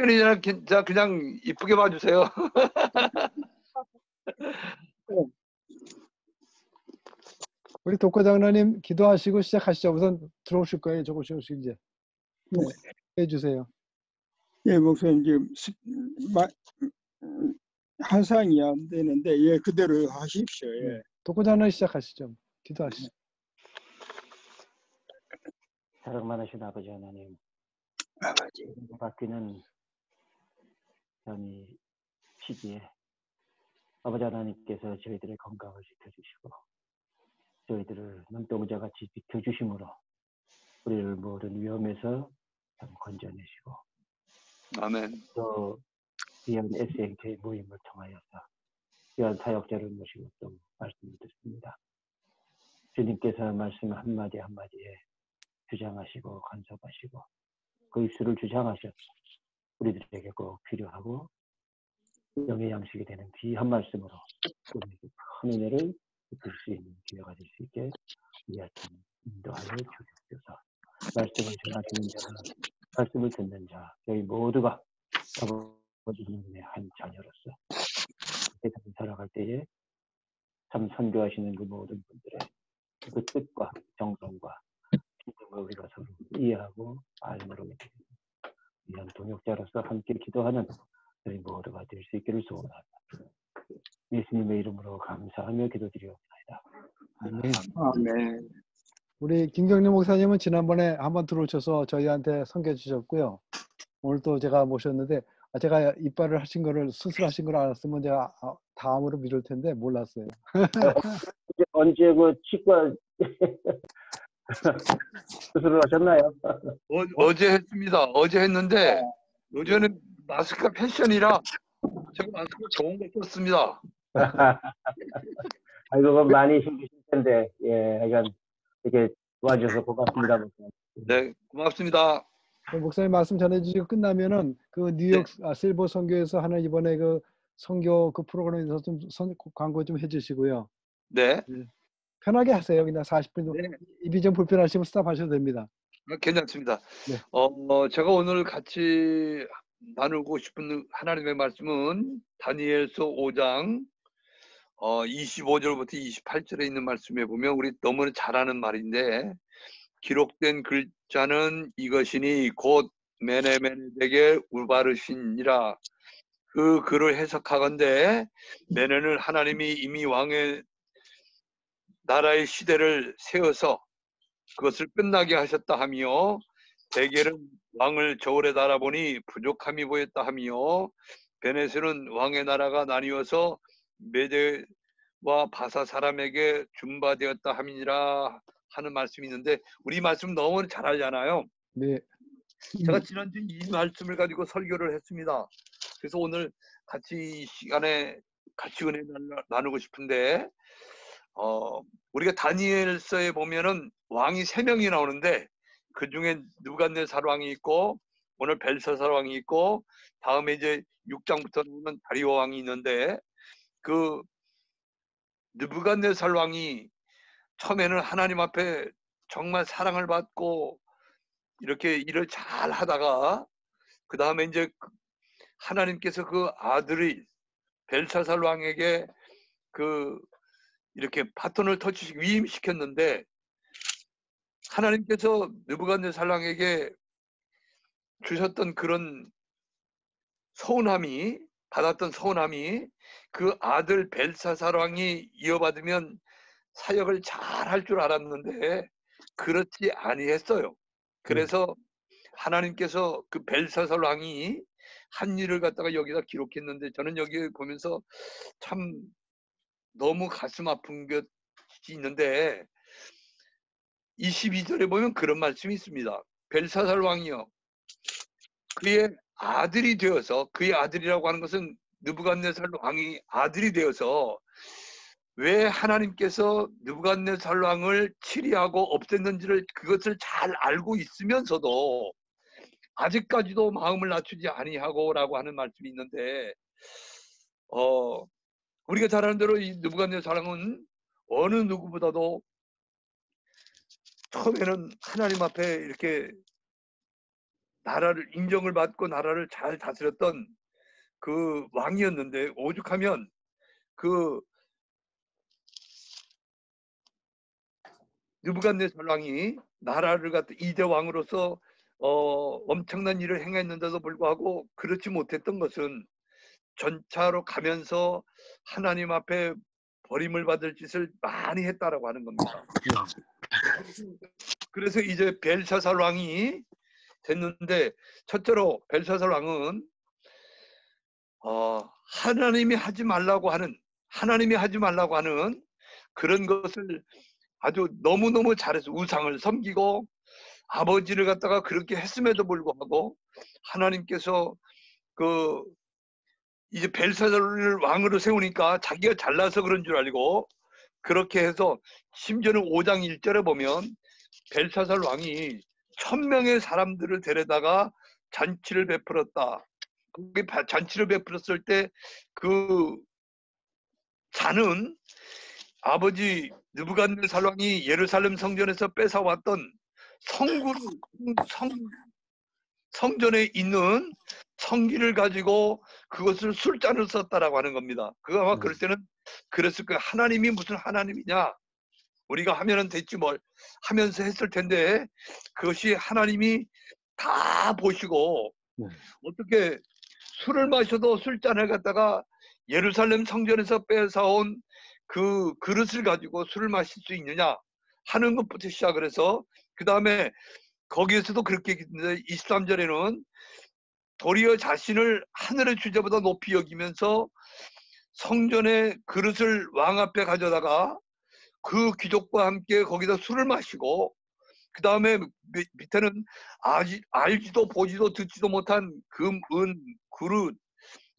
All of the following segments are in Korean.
패션이잖아. 자, 그냥 이쁘게 봐주세요. 우리 독과장로님 기도하시고 시작하시죠. 우선 들어오실 거예요. 조금씩 이제 해주세요. 예, 목사님 지금 한상이 안 되는데 예 그대로 하십시오. 예. 독과장로님 시작하시죠. 기도하시죠. 사랑 많으신 아버지 하나님, 아버지 바뀌는 이 시기에 아버지 하나님께서 저희들의 건강을 지켜주시고 저희들을 눈동자같이 지켜주심으로 우리를 모든 위험에서 참 건져내시고 아멘. 또 귀한 SNK 모임을 통하여서 귀한 사역자를 모시고 또 말씀을 듣습니다. 주님께서 말씀 한마디 한마디에 주장하시고 간섭하시고 그 입술을 주장하셔서 우리들에게 꼭 필요하고 영의 양식이 되는 귀한 말씀으로 우리에게 큰 은혜를 베풀 수 있는 기회가 될 수 있게 이 아침 인도하여 주옵소서. 말씀을 전하시는 자가 말씀을 듣는 자 저희 모두가 아버지 하나님의 한 자녀로서 세상을 살아갈 때에 참 선교하시는 그 모든 분들의 그 뜻과 정성과 기쁨을 우리가 서로 이해하고 알므로 이런 동역자로서 함께 기도하는 저희 모두가 될 수 있기를 소원합니다. 예수님의 이름으로 감사하며 기도드리옵나이다. 아멘. 우리 김경림 목사님은 지난번에 한번 들어오셔서 저희한테 섬겨 주셨고요. 오늘 또 제가 모셨는데 제가 이빨을 하신 거를 수술하신 걸 알았으면 제가 다음으로 미룰 텐데 몰랐어요. 언제 그 치과 수술을 하셨나요? 어제 했습니다. 어제 했는데 요즘에는 마스크가 패션이라 제가 마스크 좋은 거 썼습니다. 아이고 많이 힘드실 텐데 하여간 이렇게 도와주셔서 고맙습니다. 네, 고맙습니다. 목사님 말씀 전해주시고 끝나면은 그 뉴욕 실버 선교에서 하는 이번에 그 선교 그 프로그램에서 좀 광고 좀 해주시고요. 네. 편하게 하세요. 그냥 40분. 네. 입이 좀 불편하시면 스탑하셔도 됩니다. 괜찮습니다. 네. 제가 오늘 같이 나누고 싶은 하나님의 말씀은 다니엘서 5장 25절부터 28절에 있는 말씀에 보면 우리 너무나 잘 아는 말인데 기록된 글자는 이것이니 곧 메네메네에게 울바르시니라. 그 글을 해석하건대 메네는 하나님이 이미 왕의 나라의 시대를 세워서 그것을 끝나게 하셨다 하며 대개는 왕을 저울에 달아보니 부족함이 보였다 하며 베네스는 왕의 나라가 나뉘어서 메데와 바사 사람에게 준바되었다 함이니라 하는 말씀이 있는데 우리 말씀 너무 잘 알잖아요. 네. 제가 지난주 이 말씀을 가지고 설교를 했습니다. 그래서 오늘 같이 이 시간에 같이 은혜 나누고 싶은데 우리가 다니엘서에 보면은 왕이 3명이 나오는데 그 중에 느부갓네살 왕이 있고 오늘 벨사살 왕이 있고 다음에 이제 6장부터 나오는 다리오 왕이 있는데 그 느부갓네살 왕이 처음에는 하나님 앞에 정말 사랑을 받고 이렇게 일을 잘 하다가 그 다음에 이제 하나님께서 그 아들이 벨사살 왕에게 그 이렇게 바톤을 터치시고 위임시켰는데 하나님께서 느부갓네살 왕에게 주셨던 그런 서운함이 받았던 서운함이 그 아들 벨사살 왕이 이어받으면 사역을 잘 할 줄 알았는데 그렇지 아니했어요. 그래서 하나님께서 그 벨사살 왕이 한 일을 갖다가 여기다 기록했는데 저는 여기 보면서 참 너무 가슴 아픈 것이 있는데 22절에 보면 그런 말씀이 있습니다. 벨사살 왕이요 그의 아들이 되어서 그의 아들이라고 하는 것은 느부갓네살 왕이 아들이 되어서 왜 하나님께서 느부갓네살 왕을 치리하고 없앴는지를 그것을 잘 알고 있으면서도 아직까지도 마음을 낮추지 아니하고라고 하는 말씀이 있는데 우리가 잘 아는 대로 이 느부갓네살 왕은 어느 누구보다도 처음에는 하나님 앞에 이렇게 나라를 인정을 받고 나라를 잘 다스렸던 그 왕이었는데, 오죽하면 그 느부갓네살 왕이 나라를 갖다 이대 왕으로서 엄청난 일을 행했는데도 불구하고 그렇지 못했던 것은 전차로 가면서 하나님 앞에 버림을 받을 짓을 많이 했다라고 하는 겁니다. 그래서 이제 벨사살 왕이 됐는데, 첫째로 벨사살 왕은 하나님이 하지 말라고 하는 그런 것을 아주 너무너무 잘해서 우상을 섬기고 아버지를 갖다가 그렇게 했음에도 불구하고 하나님께서 그 이제 벨사살을 왕으로 세우니까 자기가 잘나서 그런 줄 알고, 그렇게 해서 심지어는 5장 1절에 보면 벨사살 왕이 1000명의 사람들을 데려다가 잔치를 베풀었다. 거기 잔치를 베풀었을 때 그 잔은 아버지 느부갓네살 왕이 예루살렘 성전에서 뺏어왔던 성전에 있는 성기를 가지고 그것을 술잔을 썼다라고 하는 겁니다. 그거 아마 그럴 때는 그랬을 거예요. 하나님이 무슨 하나님이냐? 우리가 하면은 됐지 뭘 하면서 했을 텐데, 그것이 하나님이 다 보시고 어떻게 술을 마셔도 술잔을 갖다가 예루살렘 성전에서 뺏어온 그 그릇을 가지고 술을 마실 수 있느냐 하는 것부터 시작을 해서, 그 다음에 거기에서도 그렇게 했는데 23절에는 도리어 자신을 하늘의 주제보다 높이 여기면서 성전의 그릇을 왕 앞에 가져다가 그 귀족과 함께 거기다 술을 마시고, 그 다음에 밑에는 알지도 보지도 듣지도 못한 금, 은, 그릇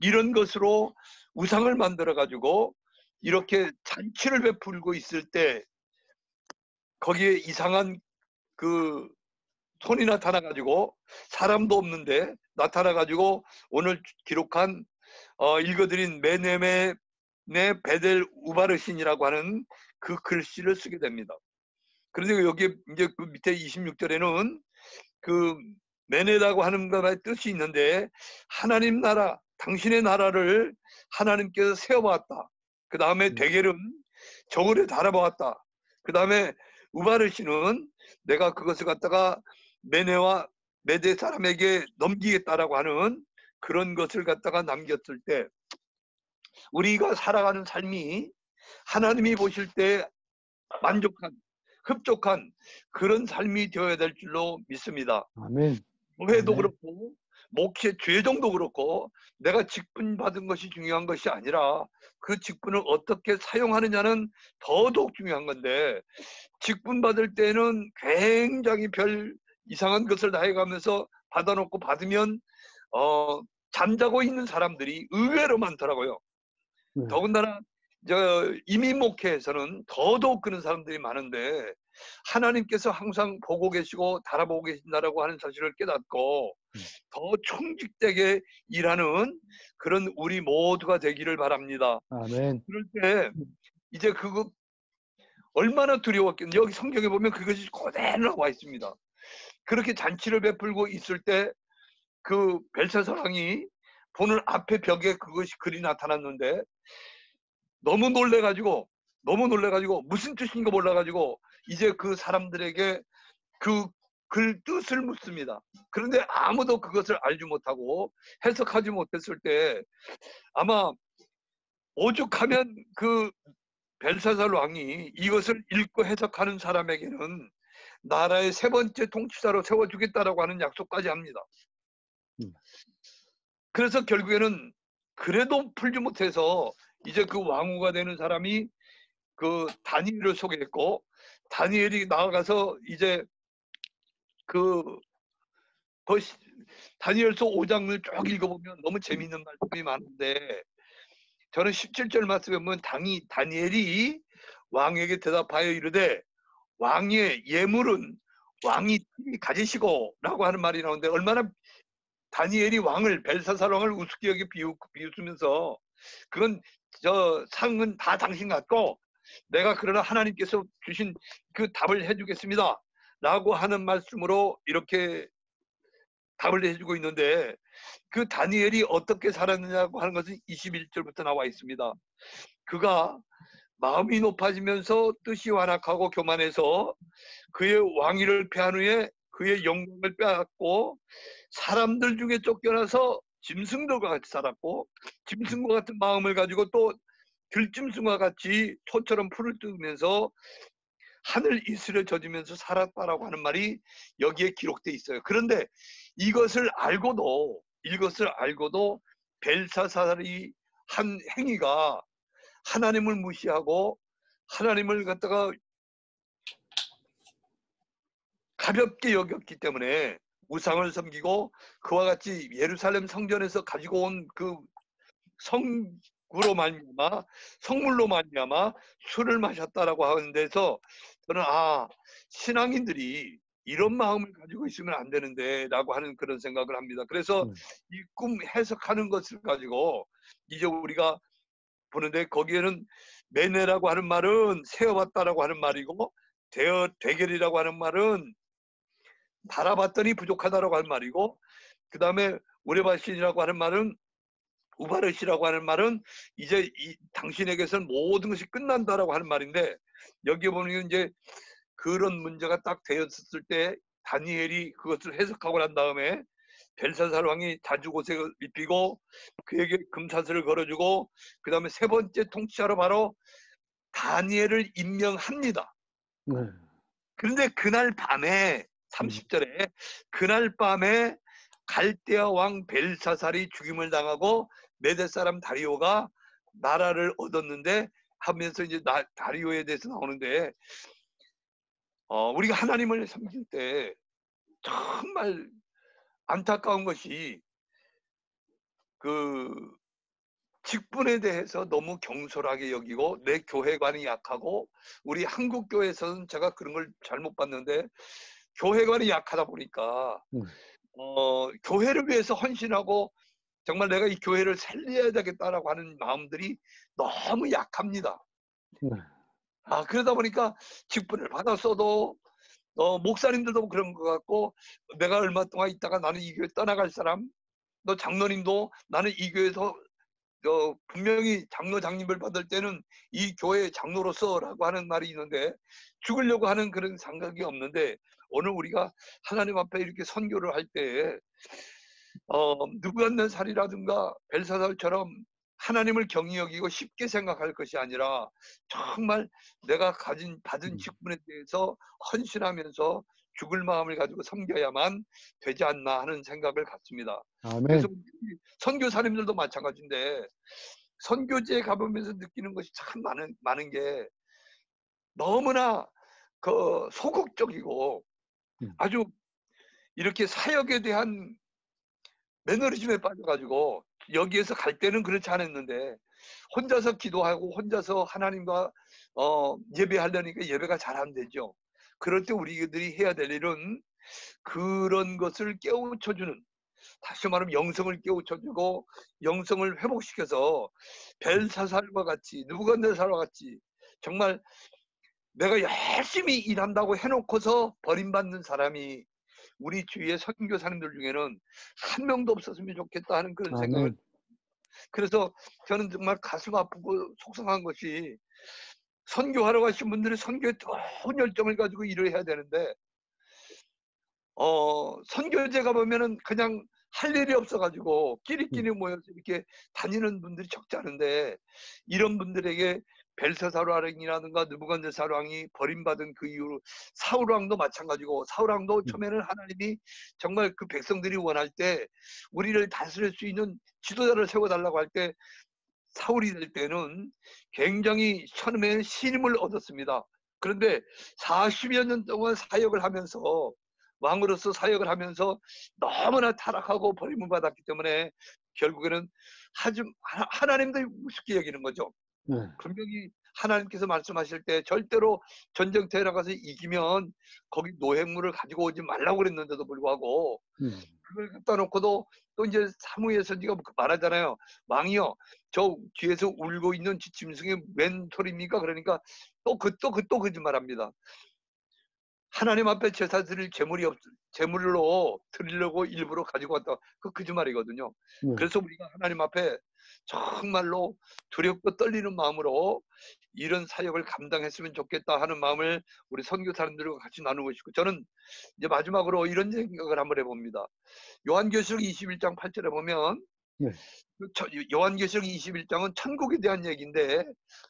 이런 것으로 우상을 만들어 가지고 이렇게 잔치를 베풀고 있을 때 거기에 이상한 그 손이 나타나 가지고, 사람도 없는데 나타나 가지고 오늘 기록한 읽어드린 메네메네 베델 우바르신이라고 하는 그 글씨를 쓰게 됩니다. 그런데 여기 이제 그 밑에 26절에는 그 메네라고 하는 것의 뜻이 있는데, 하나님 나라, 당신의 나라를 하나님께서 세워봤다. 그 다음에 데겔은 저울에 달아보았다. 그 다음에 우바르시는 내가 그것을 갖다가 메네와 메대 사람에게 넘기겠다라고 하는 그런 것을 갖다가 남겼을 때, 우리가 살아가는 삶이 하나님이 보실 때 만족한, 흡족한 그런 삶이 되어야 될 줄로 믿습니다. 아멘. 교회도 아멘. 그렇고 목회 죄정도 그렇고 내가 직분 받은 것이 중요한 것이 아니라 그 직분을 어떻게 사용하느냐는 더더욱 중요한 건데, 직분 받을 때는 굉장히 별 이상한 것을 다 해가면서 받아놓고 받으면 잠자고 있는 사람들이 의외로 많더라고요. 더군다나 이민 목회에서는 더더욱 그런 사람들이 많은데, 하나님께서 항상 보고 계시고 달아보고 계신다라고 하는 사실을 깨닫고 더 충직되게 일하는 그런 우리 모두가 되기를 바랍니다. 아멘. 그럴 때 이제 그거 얼마나 두려웠겠는지 여기 성경에 보면 그것이 그대로 나와 있습니다. 그렇게 잔치를 베풀고 있을 때 그 벨사살 왕이 보는 앞에 벽에 그것이 글이 나타났는데, 너무 놀래가지고 무슨 뜻인가 몰라가지고 이제 그 사람들에게 그 글 뜻을 묻습니다. 그런데 아무도 그것을 알지 못하고 해석하지 못했을 때, 아마 오죽하면 그 벨사살 왕이 이것을 읽고 해석하는 사람에게는 나라의 3번째 통치자로 세워주겠다라고 하는 약속까지 합니다. 그래서 결국에는 그래도 풀지 못해서 이제 그 왕후가 되는 사람이 그 다니엘을 소개했고, 다니엘이 나아가서 이제 다니엘서 5장을 쭉 읽어보면 너무 재미있는 말씀이 많은데, 저는 17절 말씀에 보면 다니엘이 왕에게 대답하여 이르되 왕의 예물은 왕이 가지시고 라고 하는 말이 나오는데, 얼마나 다니엘이 벨사살 왕을 우습게 여기 비웃으면서 그건 상은 다 당신 같고 내가 그러나 하나님께서 주신 그 답을 해주겠습니다 라고 하는 말씀으로 이렇게 답을 해주고 있는데 그 다니엘이 어떻게 살았느냐고 하는 것은 21절부터 나와 있습니다. 그가 마음이 높아지면서 뜻이 완악하고 교만해서 그의 왕위를 패한 후에 그의 영광을 빼앗고 사람들 중에 쫓겨나서 짐승들과 같이 살았고 짐승과 같은 마음을 가지고 또 들짐승과 같이 소처럼 풀을 뜯으면서 하늘 이슬에 젖으면서 살았다라고 하는 말이 여기에 기록돼 있어요. 그런데 이것을 알고도 벨사살이 한 행위가 하나님을 무시하고 하나님을 갖다가 가볍게 여겼기 때문에 우상을 섬기고 그와 같이 예루살렘 성전에서 가지고 온 그 성물로 말미암아 술을 마셨다라고 하는 데서 저는 신앙인들이 이런 마음을 가지고 있으면 안 되는데 라고 하는 그런 생각을 합니다. 그래서 이 꿈 해석하는 것을 가지고 이제 우리가 보는데 거기에는 매네라고 하는 말은 세어봤다라고 하는 말이고 대결이라고 하는 말은 바라봤더니 부족하다라고 하는 말이고 그 다음에 우레바신이라고 하는 말은 우바르시라고 하는 말은 이제 당신에게서는 모든 것이 끝난다라고 하는 말인데 여기에 보면 이제 그런 문제가 딱 되었을 때 다니엘이 그것을 해석하고 난 다음에 벨사살 왕이 자주고색을 입히고 그에게 금사슬을 걸어주고 그 다음에 세 번째 통치자로 바로 다니엘을 임명합니다. 네. 그런데 그날 밤에 30절에 그날 밤에 갈대아 왕 벨사살이 죽임을 당하고 메대 사람 다리오가 나라를 얻었는데 하면서 이제 다리오에 대해서 나오는데 우리가 하나님을 섬길 때 정말 안타까운 것이 그 직분에 대해서 너무 경솔하게 여기고 내 교회관이 약하고 우리 한국 교회에서는 제가 그런 걸 잘못 봤는데 교회관이 약하다 보니까 교회를 위해서 헌신하고 정말 내가 이 교회를 살려야 되겠다라고 하는 마음들이 너무 약합니다. 그러다 보니까 직분을 받았어도 목사님들도 그런 것 같고 내가 얼마 동안 있다가 나는 이 교회 떠나갈 사람 너 장로님도 나는 이 교회에서 분명히 장로 장님을 받을 때는 이 교회의 장로로서라고 하는 말이 있는데 죽으려고 하는 그런 생각이 없는데 오늘 우리가 하나님 앞에 이렇게 선교를 할 때 느부갓네살이라든가 벨사살처럼 하나님을 경히 여기고 쉽게 생각할 것이 아니라 정말 내가 받은 직분에 대해서 헌신하면서 죽을 마음을 가지고 섬겨야만 되지 않나 하는 생각을 갖습니다. 아멘. 그래서 선교사님들도 마찬가지인데 선교지에 가보면서 느끼는 것이 참 많은 게 너무나 소극적이고 아주 이렇게 사역에 대한 매너리즘에 빠져가지고 여기에서 갈 때는 그렇지 않았는데 혼자서 기도하고 혼자서 하나님과 예배하려니까 예배가 잘 안 되죠. 그럴 때 우리들이 해야 될 일은 그런 것을 깨우쳐주는 다시 말하면 영성을 깨우쳐주고 영성을 회복시켜서 벨사살과 같이 느부갓네살과 같이 정말 내가 열심히 일한다고 해놓고서 버림받는 사람이 우리 주위의 선교사님들 중에는 한 명도 없었으면 좋겠다 하는 그런 생각을 그래서 저는 정말 가슴 아프고 속상한 것이 선교하러 가신 분들이 선교에 뜨거운 열정을 가지고 일을 해야 되는데 선교제 가보면은 그냥 할 일이 없어가지고 끼리끼리 모여서 이렇게 다니는 분들이 적지 않은데 이런 분들에게 벨사살 왕이라든가 느부갓네살 왕이 버림받은 그 이후로 사울 왕도 마찬가지고 사울 왕도 처음에는 하나님이 정말 그 백성들이 원할 때 우리를 다스릴 수 있는 지도자를 세워달라고 할 때 사울이 될 때는 굉장히 처음에는 신임을 얻었습니다. 그런데 40여 년 동안 사역을 하면서 왕으로서 사역을 하면서 너무나 타락하고 버림을 받았기 때문에 결국에는 하나님도 우습게 여기는 거죠. 분명히 하나님께서 말씀하실 때 절대로 전쟁터에 나가서 이기면 거기 노획물을 가지고 오지 말라고 그랬는데도 불구하고 그걸 갖다 놓고도 또 이제 사무엘 선지가 말하잖아요. 왕이요, 저 뒤에서 울고 있는 짐승이 웬 소리입니까? 그러니까 또 거짓말합니다. 하나님 앞에 제사 드릴 제물로 드리려고 일부러 가지고 왔다. 그 거짓말이거든요. 네. 그래서 우리가 하나님 앞에 정말로 두렵고 떨리는 마음으로 이런 사역을 감당했으면 좋겠다 하는 마음을 우리 선교사님들과 같이 나누고 싶고, 저는 이제 마지막으로 이런 생각을 한번 해봅니다. 요한계시록 21장 8절에 보면 네. 요한계시록 21장은 천국에 대한 얘기인데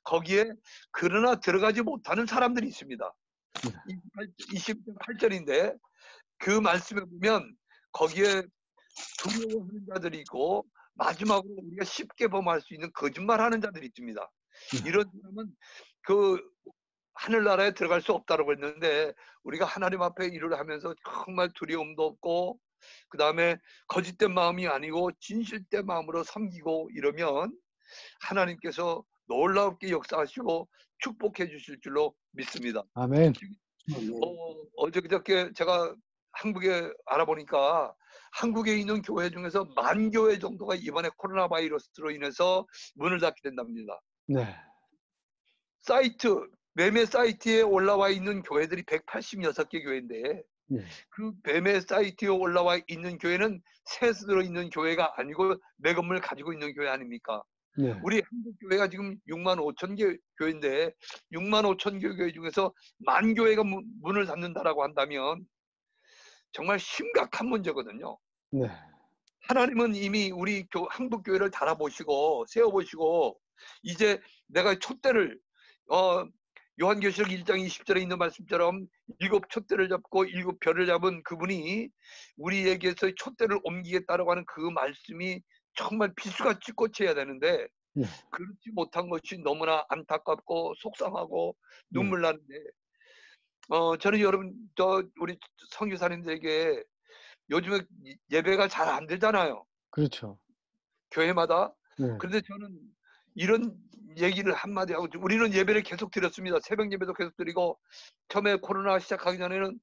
거기에 그러나 들어가지 못하는 사람들이 있습니다. 28절인데 그 말씀에 보면 거기에 두려워하는 자들이 있고 마지막으로 우리가 쉽게 범할 수 있는 거짓말하는 자들이 있습니다. 이런 사람은 그 하늘나라에 들어갈 수 없다고 했는데 우리가 하나님 앞에 일을 하면서 정말 두려움도 없고 그 다음에 거짓된 마음이 아니고 진실된 마음으로 섬기고 이러면 하나님께서 놀랍게 역사하시고 축복해 주실 줄로 믿습니다. 아멘. 어저께 제가 한국에 알아보니까 한국에 있는 교회 중에서 10,000교회 정도가 이번에 코로나 바이러스로 인해서 문을 닫게 된답니다. 네. 매매 사이트에 올라와 있는 교회들이 186개 교회인데 네. 그 매매 사이트에 올라와 있는 교회는 세수 들어있는 교회가 아니고 내 건물 가지고 있는 교회 아닙니까? 네. 우리 한국 교회가 지금 65,000개 교회인데 65,000개 교회 중에서 10,000교회가 문을 닫는다라고 한다면 정말 심각한 문제거든요. 네. 하나님은 이미 우리 한국 교회를 달아보시고 세워보시고 이제 내가 촛대를 요한계시록 1장 20절에 있는 말씀처럼 7 촛대를 잡고 7 별을 잡은 그분이 우리에게서 촛대를 옮기겠다라고 하는 그 말씀이 정말 비수같이 꽂혀야 되는데 네. 그렇지 못한 것이 너무나 안타깝고 속상하고 눈물 나는데 저는 여러분 우리 선교사님들에게 요즘에 예배가 잘 안 되잖아요. 그렇죠. 교회마다. 네. 그런데 저는 이런 얘기를 한마디 하고 우리는 예배를 계속 드렸습니다. 새벽 예배도 계속 드리고 처음에 코로나 시작하기 전에는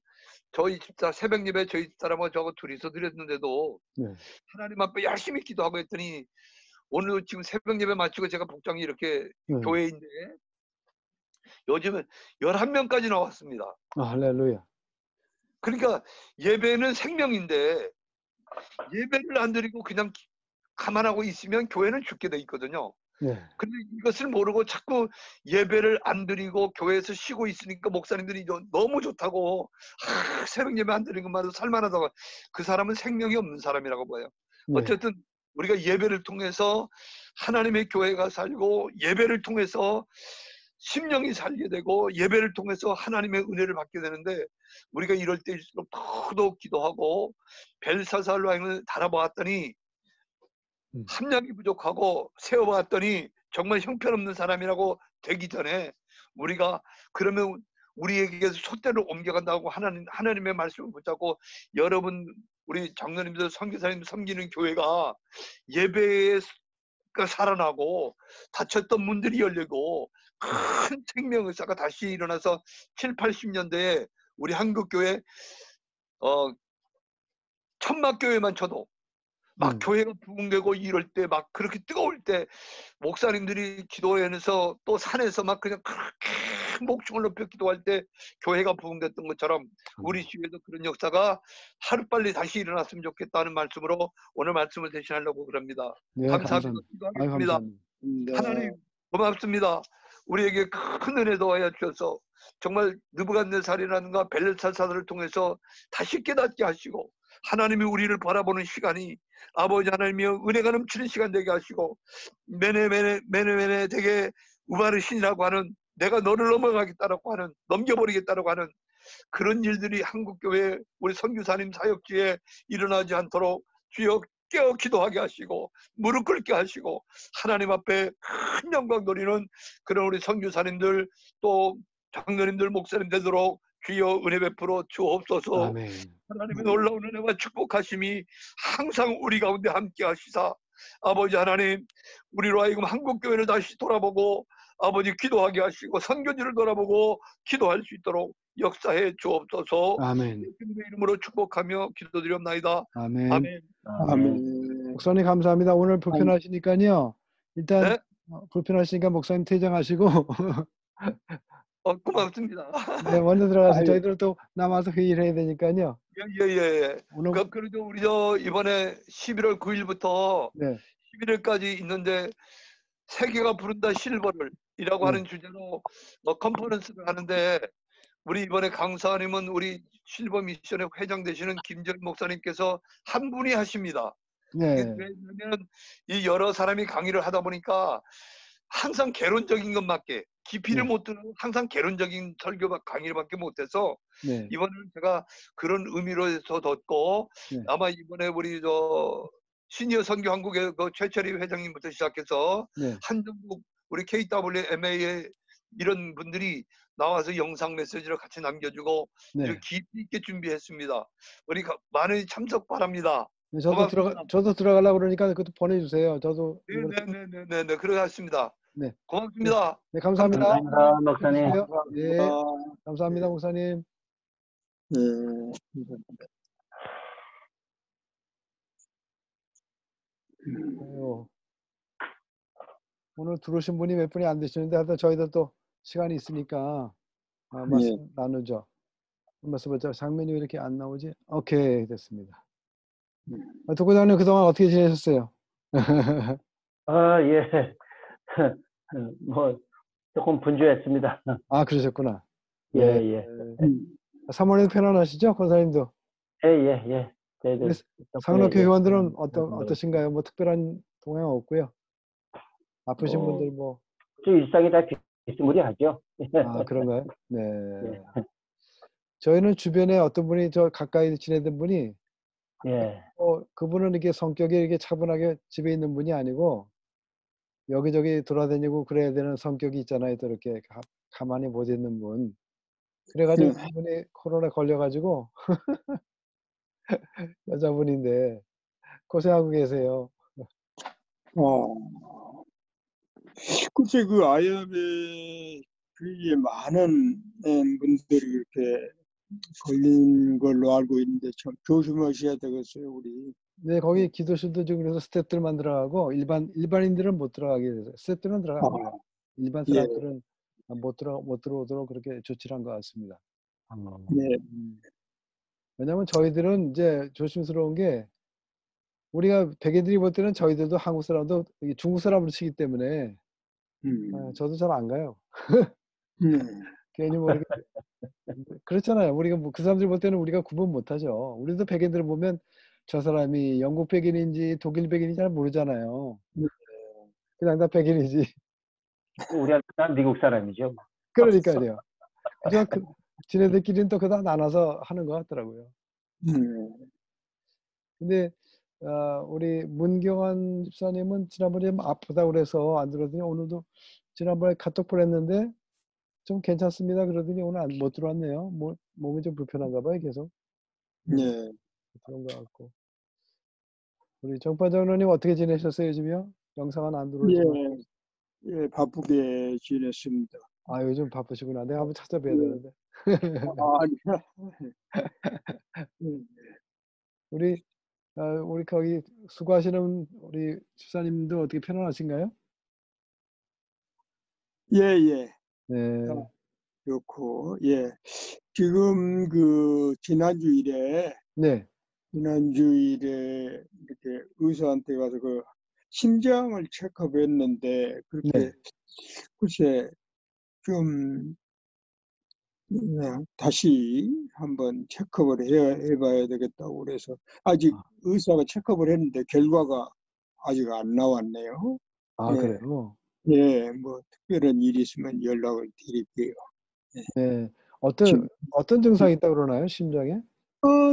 저희 집사 새벽 예배 저희 집사람하고 저하고 둘이서 드렸는데도 네. 하나님 앞에 열심히 기도하고 했더니 오늘 지금 새벽 예배 마치고 제가 복장이 이렇게 교회인데 요즘은 11명까지 나왔습니다. 할렐루야. 그러니까 예배는 생명인데 예배를 안 드리고 그냥 가만하고 있으면 교회는 죽게 돼 있거든요. 네. 근데 이것을 모르고 자꾸 예배를 안 드리고 교회에서 쉬고 있으니까 목사님들이 너무 좋다고 새벽 예배 안 드리는 것만도 살만하다고. 그 사람은 생명이 없는 사람이라고 봐요. 네. 어쨌든 우리가 예배를 통해서 하나님의 교회가 살고 예배를 통해서 심령이 살게 되고 예배를 통해서 하나님의 은혜를 받게 되는데 우리가 이럴 때일수록 더더욱 기도하고 벨사살로왕을 달아보았더니 함량이 부족하고 세워봤더니 정말 형편없는 사람이라고 되기 전에 우리가 그러면 우리에게서 촛대를 옮겨간다고 하나님의 말씀을 붙잡고 여러분 우리 장로님들 선교사님 섬기는 교회가 예배가 살아나고 닫혔던 문들이 열리고 큰 생명의사가 다시 일어나서 7, 80년대에 우리 한국교회 천막교회만 쳐도 막 교회가 부흥되고 이럴 때 막 그렇게 뜨거울 때 목사님들이 기도회에서 또 산에서 막 그냥 그렇게 목청을 높여 기도할 때 교회가 부흥됐던 것처럼 우리 주위에도 그런 역사가 하루빨리 다시 일어났으면 좋겠다는 말씀으로 오늘 말씀을 대신하려고 그럽니다. 네, 감사합니다. 기도하겠습니다. 네. 하나님 고맙습니다. 우리에게 큰 은혜 더하여 주셔서 정말 느부갓네살이라든가 벨사살을 통해서 다시 깨닫게 하시고 하나님이 우리를 바라보는 시간이 아버지 하나님이여 은혜가 넘치는 시간 되게 하시고 메네 되게 우바르신이라고 하는 내가 너를 넘어가겠다라고 하는 넘겨버리겠다라고 하는 그런 일들이 한국교회 우리 선교사님 사역지에 일어나지 않도록 주여 깨어 기도하게 하시고 무릎 꿇게 하시고 하나님 앞에 큰 영광 돌리는 그런 우리 선교사님들 또 장로님들 목사님 되도록 주여 은혜 베풀어 주옵소서. 아멘. 하나님의 놀라운 은혜와 축복하심이 항상 우리 가운데 함께 하시사 아버지 하나님 우리로 하여금 한국교회를 다시 돌아보고 아버지 기도하게 하시고 선교지를 돌아보고 기도할 수 있도록 역사해 주옵소서. 아멘. 예수님의 이름으로 축복하며 기도드리옵나이다. 아멘. 아멘. 아멘. 목사님 감사합니다. 오늘 불편하시니까요. 일단 네? 불편하시니까 목사님 퇴장하시고 고맙습니다. 네, 먼저 들어가서 아유, 저희들 또 남아서 회의를 해야 되니까요. 예. 오늘 그래도 우리 이번에 11월 9일부터 네, 11일까지 있는데 세계가 부른다 실버를 이라고 네, 하는 주제로 컨퍼런스를 하는데 우리 이번에 강사님은 우리 실버 미션의 회장 되시는 김정일 목사님께서 한 분이 하십니다. 이게 네, 왜냐면 이 여러 사람이 강의를 하다 보니까 항상 개론적인 것밖에 깊이를 네, 못 두는 항상 개론적인 설교 강의밖에 못해서 네, 이번에는 제가 그런 의미로 해서 뒀고 네, 아마 이번에 우리 시니어 선교 한국의 최철희 회장님부터 시작해서 네, 한정국 우리 KWMA의 이런 분들이 나와서 영상 메시지를 같이 남겨주고 이렇게 네. 깊이 있게 준비했습니다. 우리 많은 참석 바랍니다. 네, 고맙습니다. 저도 들어가려고 그러니까 그것도 보내주세요. 저도 이걸, 네네네네네. 그러겠습니다. 네, 네, 고맙습니다. 네, 감사합니다. 감사합니다. 감사합니다, 목사님. 해주세요. 감사합니다. 네, 감사합니다, 목사님. 네. 아유, 오늘 들어오신 분이 몇 분이 안 되시는데 하여튼 저희도 또 시간이 있으니까 예. 말씀 나누죠. 말씀 보자. 장면이 왜 이렇게 안 나오지? 오케이, 됐습니다. 독고장님 그동안 어떻게 지내셨어요? 아, 예. 뭐, 조금 분주했습니다. 아, 그러셨구나. 예, 네. 예. 사모님 편안하시죠? 권사님도. 예, 예, 예. 우리 저희들 상록교 예, 회원들은 어떠신가요? 뭐 특별한 동향 없고요. 아프신 뭐, 분들 뭐. 저 일상이 다 비스무리하죠. 아, 그런가요? 네. 예. 저희는 주변에 어떤 분이 저 가까이 지내던 분이 예. 그분은 이렇게 성격이 이렇게 차분하게 집에 있는 분이 아니고 여기저기 돌아다니고 그래야 되는 성격이 있잖아요. 또 이렇게 가만히 못 있는 분. 그래가지고 그분이 코로나 걸려가지고 여자분인데 고생하고 계세요. 글쎄, 그 아이암에 주위에 많은 분들이 이렇게 걸린 걸로 알고 있는데 참 조심하셔야 되겠어요, 우리. 네, 거기 기도실도 지금 그래서 스태프들만 들어가고 일반인들은 못 들어가게 돼서 스태프들은 들어갑니다. 일반 예, 사람들은 못 들어오도록 그렇게 조치를 한 것 같습니다. 예, 왜냐하면 저희들은 이제 조심스러운 게 우리가 백인들이 볼 때는 저희들도 한국 사람도 중국 사람으로 치기 때문에 저도 잘 안 가요. 괜히 뭐 이렇게 그렇잖아요. 우리가 뭐 그 사람들 볼 때는 우리가 구분 못하죠. 우리도 백인들 보면 저 사람이 영국 백인인지 독일 백인인지 잘 모르잖아요. 그냥 다 백인이지. 우리한테 난 미국 사람이죠. 그러니까요. 하지만 지네들끼리는 또 그다 나눠서 하는 것 같더라고요. 근데 우리 문경환 집사님은 지난번에 좀 아프다고 그래서 안 들었더니 오늘도 지난번에 카톡 보냈는데 좀 괜찮습니다 그러더니 오늘 못 들어왔네요. 몸이 좀 불편한가 봐요 계속. 예, 그런 것 같고. 우리 정파 장로님 어떻게 지내셨어요 요즘요? 영상은 안 들어오지만. 예, 바쁘게 지냈습니다. 아 요즘 바쁘시구나. 내가 한번 찾아뵈야 예. 되는데. 아니야. 우리 거기 수고하시는 우리 집사님도 어떻게 편안하신가요? 예, 예. 네. 그렇고, 예. 지금 네. 지난주일에 이렇게 의사한테 가서 그 심장을 체크했는데, 그렇게, 네. 글쎄, 좀, 그냥 다시 한번 체크업을 해봐야 되겠다고 그래서, 아직 의사가 체크업을 했는데, 결과가 아직 안 나왔네요. 아 예, 그래요? 예, 뭐, 특별한 일이 있으면 연락을 드릴게요. 네. 심- 어떤 증상이 있다고 그러나요? 심장에?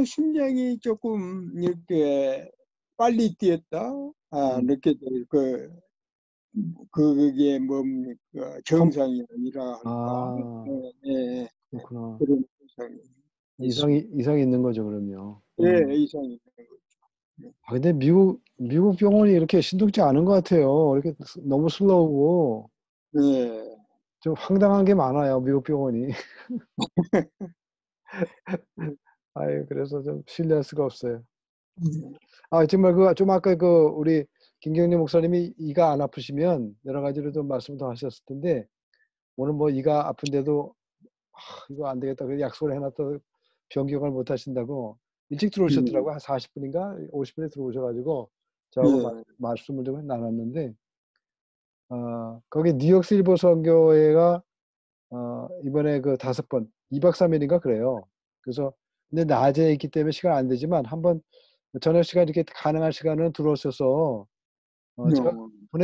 심장이 조금 이렇게 빨리 뛰었다. 늦게 그게 뭡니까? 정상이 아니라 할까? 아, 예, 예, 그렇구나. 그런 현상이 있습니다. 이상이 있는 거죠, 그럼요. 예, 이상이 있는 거죠. 아, 근데 미국 병원이 이렇게 신통치 않은 것 같아요. 이렇게 너무 슬로우고 예, 좀 황당한 게 많아요, 미국 병원이. 아유, 그래서 좀 신뢰할 수가 없어요. 정말 좀 아까 우리 김경림 목사님이 이가 안 아프시면 여러 가지로 좀 말씀 더 하셨을 텐데 오늘 뭐 이가 아픈데도 이거 안 되겠다. 그래서 약속을 해놨다 변경을 못 하신다고 일찍 들어오셨더라고요. 한 40분인가 50분에 들어오셔가지고 저하고 예. 말씀을 좀 나눴는데 거기 뉴욕 실버 선교회가 이번에 그 5번 2박 3일인가 그래요. 그래서 근데 낮에 있기 때문에 시간 안 되지만 한번 저녁 시간 이렇게 가능한 시간은 들어오셔서 제가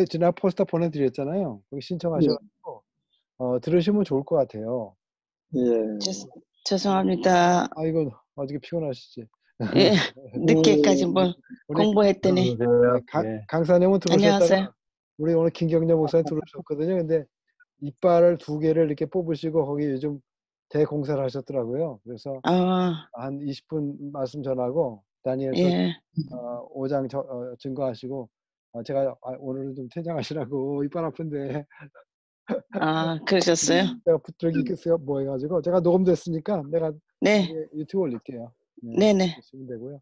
지난 포스터 보내드렸잖아요. 거기 신청하셔가지고 들으시면 좋을 것 같아요. 예. 죄송합니다. 이거 어저께 피곤하시지. 예, 늦게까지 뭘 우리 공부했더니. 들어오세요. 강사님은 안녕하세요. 들어오셨다가 우리 오늘 김경래 목사님 들어오셨거든요. 근데 이빨을 2개를 이렇게 뽑으시고 거기 요즘 대공사를 하셨더라고요. 그래서 한 20분 말씀 전하고 다니엘서 예. 5장 증거하시고 제가 오늘은 좀 퇴장하시라고 이빨 아픈데 그러셨어요? 제가 붙들기 뭐 해가지고 제가 녹음됐으니까 내가 네, 유튜브 올릴게요. 네네. 보시면 되고요.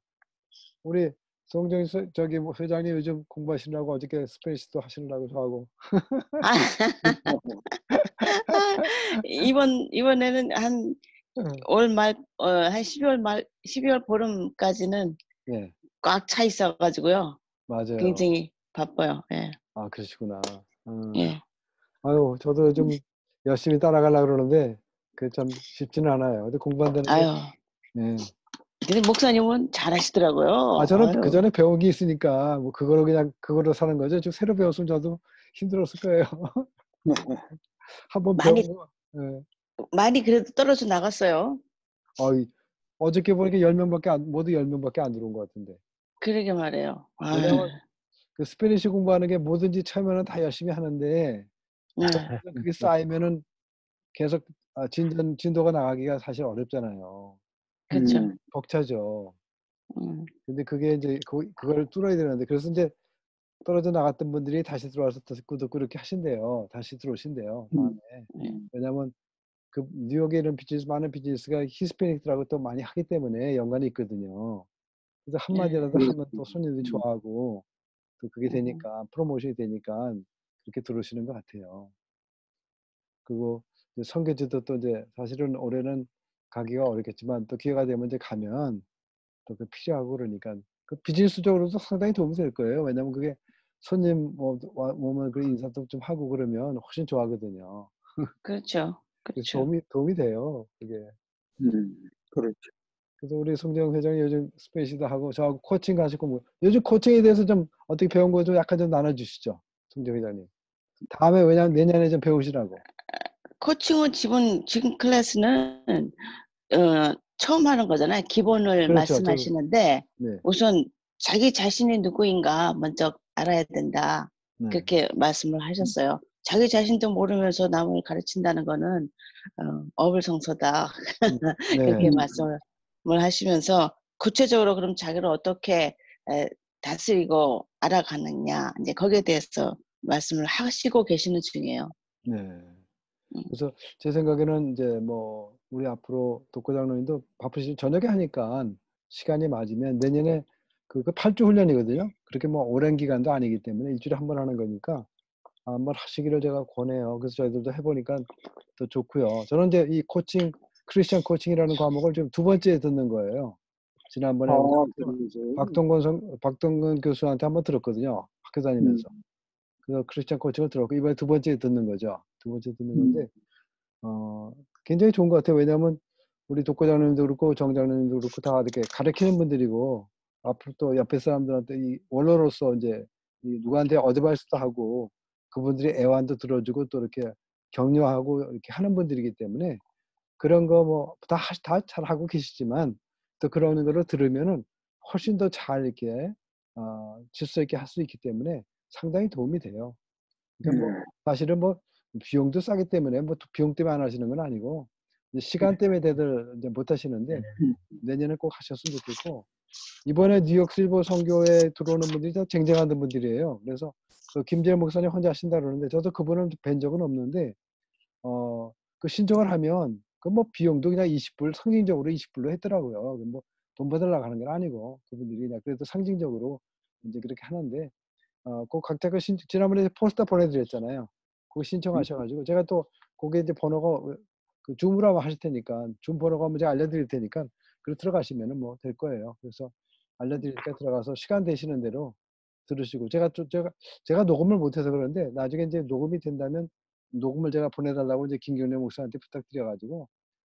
우리 송정희 저기 뭐 회장님 요즘 공부하시려고 어저께 스페이스도 하시려고 저하고 아, 이번에는 한 올 말, 한 12월 보름까지는 네, 꽉 차 있어가지고요. 맞아요. 굉장히 바빠요. 예, 그러시구나. 예. 아유, 저도 좀 열심히 따라가려고 그러는데 그 참 쉽지는 않아요. 근데 공부한다는 게 아유, 네. 근데 목사님은 잘하시더라고요. 저는 그 아유, 전에 배운 게 있으니까 뭐 그거로 그냥 그거로 사는 거죠. 좀 새로 배웠으면 저도 힘들었을 거예요. 한번 배운 많이, 거. 예. 많이 그래도 떨어져 나갔어요. 어저께 보니까 10명밖에 모두 10명밖에 안 들어온 것 같은데. 그러게 말해요. 아유, 왜냐면 그 스페니쉬 공부하는 게 뭐든지 처음에는 다 열심히 하는데 그게 쌓이면은 계속 진도가 나가기가 사실 어렵잖아요. 그렇죠. 벅차죠. 음, 근데 그게 이제 그걸 뚫어야 되는데 그래서 이제 떨어져 나갔던 분들이 다시 들어와서 듣고 이렇게 하신대요. 다시 들어오신대요. 다음에. 예. 왜냐면 그 뉴욕에 이런 많은 비즈니스가 히스패닉들하고 또 많이 하기 때문에 연관이 있거든요. 그래서 한마디라도 하면 또 손님들이 좋아하고 또 그게 되니까 프로모션이 되니까 그렇게 들어오시는 것 같아요. 그리고 이제 선교지도 또 이제 사실은 올해는 가기가 어렵겠지만 또 기회가 되면 이제 가면 또 그 필요하고 그러니까 그 비즈니스적으로도 상당히 도움이 될 거예요. 왜냐면 그게 손님 오면 그 인사도 좀 하고 그러면 훨씬 좋아하거든요. 그렇죠. 그래서 그렇죠. 도움이 돼요. 그게. 그렇죠. 그래서 우리 송정 회장이 요즘 스페이시도 하고 저하고 코칭 가시고 뭐 요즘 코칭에 대해서 좀 어떻게 배운 거 좀 약간 좀 나눠주시죠. 송정 회장님. 다음에 왜냐면 내년에 좀 배우시라고. 코칭은 지금 클래스는 처음 하는 거잖아요. 기본을 그렇죠. 말씀하시는데 네. 우선 자기 자신이 누구인가 먼저 알아야 된다. 네. 그렇게 말씀을 하셨어요. 자기 자신도 모르면서 남을 가르친다는 거는 어불성설다. 그렇게 네. 말씀을 하시면서 구체적으로 그럼 자기를 어떻게 다스리고 알아가느냐 이제 거기에 대해서 말씀을 하시고 계시는 중이에요. 네. 그래서 제 생각에는 이제 뭐 우리 앞으로 독고장로님도 바쁘시면 저녁에 하니까 시간이 맞으면 내년에 그 8주 훈련이거든요. 그렇게 뭐 오랜 기간도 아니기 때문에 일주일에 한 번 하는 거니까 한번 하시기를 제가 권해요. 그래서 저희들도 해보니까 더 좋고요. 저는 이제 이 크리스천 코칭이라는 과목을 지금 2번째 듣는 거예요. 지난번에 우리 박동건 교수한테 한번 들었거든요. 학교 다니면서. 그래서 크리스천 코칭을 들었고 이번에 2번째 듣는 거죠. 2번째 듣는 건데 굉장히 좋은 것 같아요. 왜냐하면 우리 독고장님도 그렇고 정장님도 그렇고 다 이렇게 가르치는 분들이고 앞으로 또 옆에 사람들한테 이 원로로서 이제 누구한테 어드바이스도 하고 그분들의 애완도 들어주고 또 이렇게 격려하고 이렇게 하는 분들이기 때문에 그런 거 뭐 다 잘하고 계시지만 또 그런 거를 들으면은 훨씬 더 잘 이렇게 질서 있게 할 수 있기 때문에 상당히 도움이 돼요. 그러니까 뭐 사실은 뭐 비용도 싸기 때문에 뭐 비용 때문에 안 하시는 건 아니고 이제 시간 때문에 다들 이제 못 하시는데 내년에 꼭 하셨으면 좋겠고 이번에 뉴욕 실버 선교에 들어오는 분들이 다 쟁쟁하던 분들이에요. 그래서 그 김재현 목사님 혼자 하신다 그러는데 저도 그분을 뵌 적은 없는데 그 신청을 하면 그 뭐 비용도 그냥 20불 상징적으로 20불로 했더라고요. 뭐 돈 받으려고 하는 건 아니고 그분들이 그냥 그래도 상징적으로 이제 그렇게 하는데 그 각자 그 지난번에 포스터 보내드렸잖아요. 그거 신청하셔가지고 제가 또 거기에 이제 번호가 그 줌으로 하실 테니까 줌 번호가 먼저 알려드릴 테니까 그 들어가시면은 뭐 될 거예요. 그래서 알려드리니까 들어가서 시간 되시는 대로 들으시고 제가 녹음을 못해서 그런데 나중에 이제 녹음이 된다면 녹음을 제가 보내달라고 이제 김경래 목사한테 부탁드려가지고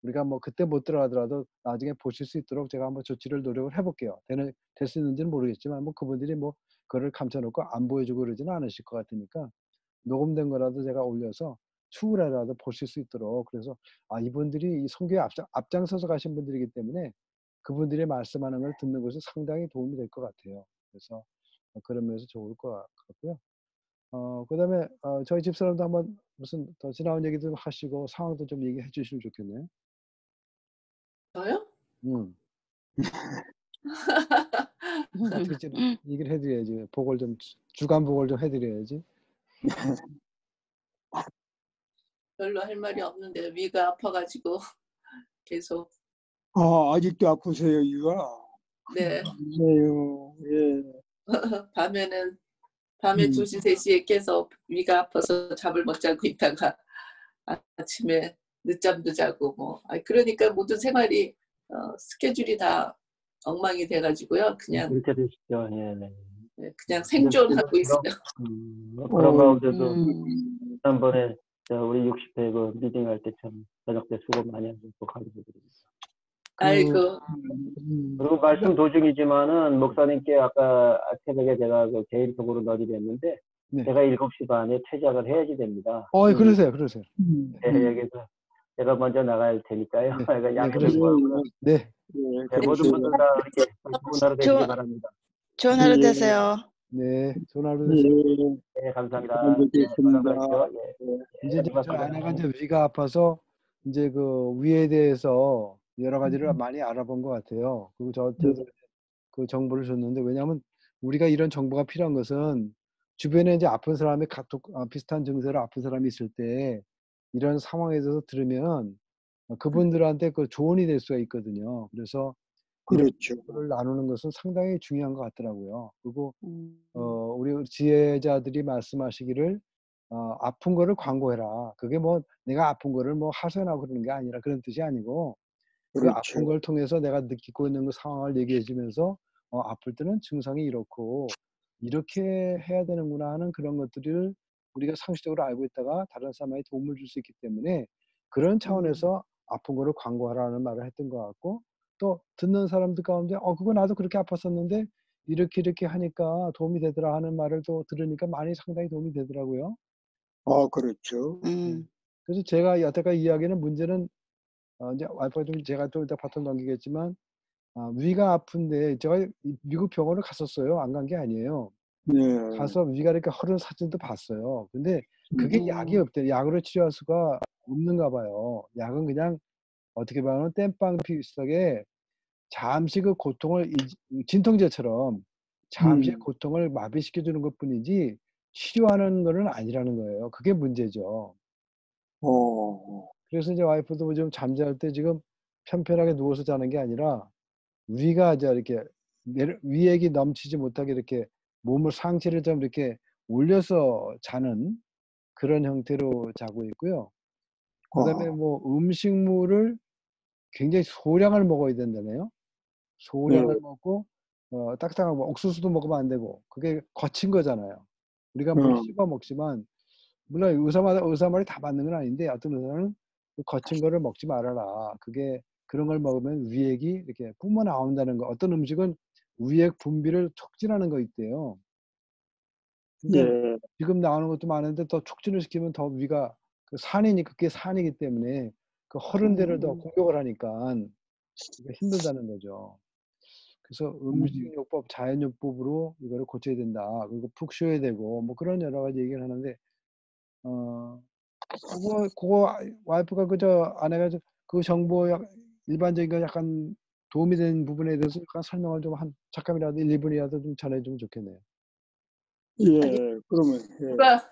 우리가 뭐 그때 못 들어가더라도 나중에 보실 수 있도록 제가 한번 조치를 노력을 해볼게요. 될 수 있는지는 모르겠지만 뭐 그분들이 뭐 그거를 감춰놓고 안 보여주고 그러지는 않으실 것 같으니까 녹음된 거라도 제가 올려서 추후라도 보실 수 있도록 그래서 이분들이 이 선교에 앞장서서 가신 분들이기 때문에 그분들이 말씀하는 걸 듣는 것이 상당히 도움이 될 것 같아요. 그래서 그런 면에서 좋을 것 같고요. 그다음에 저희 집사람도 한번 무슨 더 지나온 얘기도 좀 하시고 상황도 좀 얘기해 주시면 좋겠네요. 저요? 어떻게 좀 얘기를 해드려야지. 보고를 좀 주간 보고를 좀 해드려야지. 별로 할 말이 없는데 위가 아파가지고 계속. 아직도 아프세요, 이가? 네. 그래요. 예. 밤에 2시, 3시에 깨서 위가 아파서 잠을 못 자고 있다가 아침에 늦잠도 자고 뭐. 그러니까 모든 생활이 스케줄이 다 엉망이 돼가지고요. 그냥 그렇게 되시죠. 예, 네. 그냥 생존하고 있어요. 그런 가운데도 지난번에 우리 60회 그 미팅할 때 참 저녁 때 수고 많이 하셔서 감사드립니다. 아이고. 그리고 말씀 도중이지만은 목사님께 아까 새벽에 제가 그 개인적으로 너리랬는데 네. 제가 7시 반에 퇴장을 해야지 됩니다. 그러세요. 네, 여기서 제가 먼저 나갈 테니까요. 네. 그러니까 네, 양해를 그러세요. 구하고요. 네. 네, 모든 분들 다 이렇게 좋은 하루 되시기 바랍니다. 좋은 하루 되세요. 네, 좋은 하루 되세요. 네, 감사합니다. 감사드리겠습니다. 이제 저 아내가 이제 위가 아파서 이제 그 위에 대해서 여러 가지를 많이 알아본 것 같아요. 그리고 저한테도 그 정보를 줬는데 왜냐하면 우리가 이런 정보가 필요한 것은 주변에 이제 아픈 사람이 비슷한 증세로 아픈 사람이 있을 때 이런 상황에 대해서 들으면 그분들한테 그 조언이 될 수가 있거든요. 그래서 이런 그렇죠. 정보를 나누는 것은 상당히 중요한 것 같더라고요. 그리고 우리 지혜자들이 말씀하시기를 아픈 거를 광고해라. 그게 뭐 내가 아픈 거를 뭐 하소연하고 그러는 게 아니라 그런 뜻이 아니고 그 아픈 그렇죠. 걸 통해서 내가 느끼고 있는 그 상황을 얘기해 주면서 아플 때는 증상이 이렇고 이렇게 해야 되는구나 하는 그런 것들을 우리가 상식적으로 알고 있다가 다른 사람에게 도움을 줄 수 있기 때문에 그런 차원에서 아픈 거를 광고하라는 말을 했던 것 같고 또 듣는 사람들 가운데 그거 나도 그렇게 아팠었는데 이렇게 하니까 도움이 되더라 하는 말을 또 들으니까 많이 상당히 도움이 되더라고요. 그렇죠. 그래서 제가 여태까지 이야기는 문제는 이제 와이프가 좀 제가 또 이따 바톤 넘기겠지만 위가 아픈데 제가 미국 병원을 갔었어요. 안 간 게 아니에요. 네. 가서 위가 이렇게 허른 사진도 봤어요. 근데 그게 약이 없대요. 약으로 치료할 수가 없는가 봐요. 약은 그냥 어떻게 보면 땜빵 비슷하게 잠시 그 고통을 진통제처럼 잠시 고통을 마비시켜 주는 것뿐이지 치료하는 거는 아니라는 거예요. 그게 문제죠. 그래서 이제 와이프도 좀 잠잘 때 지금 편편하게 누워서 자는 게 아니라 위가 이제 이렇게 위액이 넘치지 못하게 이렇게 몸을 상체를 좀 이렇게 올려서 자는 그런 형태로 자고 있고요. 그다음에 뭐 음식물을 굉장히 소량을 먹어야 된다네요. 소량을 먹고 딱딱한 거 옥수수도 먹으면 안 되고 그게 거친 거잖아요. 우리가 뭘 씹어 먹지만 물론 의사 말이 다 맞는 건 아닌데 어떤 의사는 그 거친 거를 먹지 말아라. 그게 그런 걸 먹으면 위액이 이렇게 뿜어 나온다는 거. 어떤 음식은 위액 분비를 촉진하는 거 있대요. 근데 지금 나오는 것도 많은데 더 촉진을 시키면 더 위가 그게 산이기 때문에 그 허른 데를 더 공격을 하니까 힘들다는 거죠. 그래서 음식요법, 자연요법으로 이거를 고쳐야 된다. 그리고 푹 쉬어야 되고 뭐 그런 여러 가지 얘기를 하는데 그거 와이프가 아내가 그 정보 일반적인 거 약간 도움이 되는 부분에 대해서 약간 설명을 좀 잠깐이라도 1, 2분이라도 좀 전해주면 좋겠네요. 그러면 누가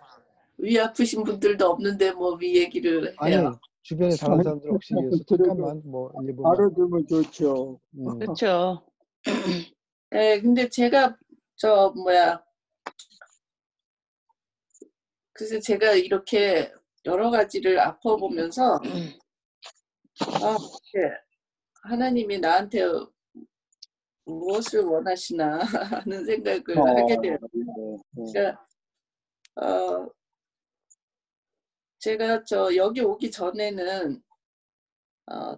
위 아프신 분들도 없는데 뭐 위 얘기를 해요. 아니 주변에 다른 사람들 혹시 위해서 잠깐만 뭐 1, 2분만. 알아두면 좋죠. 그렇죠. 네, 근데 제가 그래서 제가 이렇게 여러 가지를 아파보면서 네. 하나님이 나한테 무엇을 원하시나 하는 생각을 하게 돼요. 그러니까 제가 여기 오기 전에는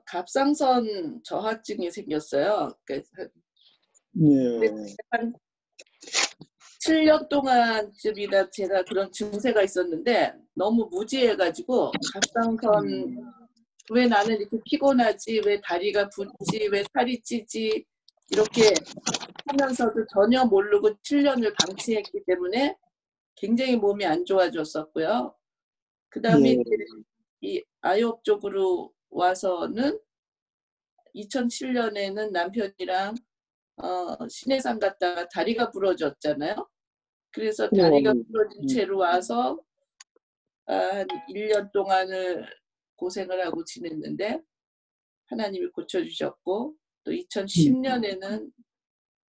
갑상선 저하증이 생겼어요. 그러니까 한 7년 동안쯤이나 제가 그런 증세가 있었는데 너무 무지해가지고 갑상선 왜 나는 이렇게 피곤하지? 왜 다리가 붓지? 왜 살이 찌지? 이렇게 하면서도 전혀 모르고 7년을 방치했기 때문에 굉장히 몸이 안 좋아졌었고요. 그 다음에 이 아이업 쪽으로 와서는 2007년에는 남편이랑 신해산 갔다가 다리가 부러졌잖아요. 그래서 다리가 부러진 채로 와서 한 1년 동안을 고생을 하고 지냈는데 하나님이 고쳐주셨고 또 2010년에는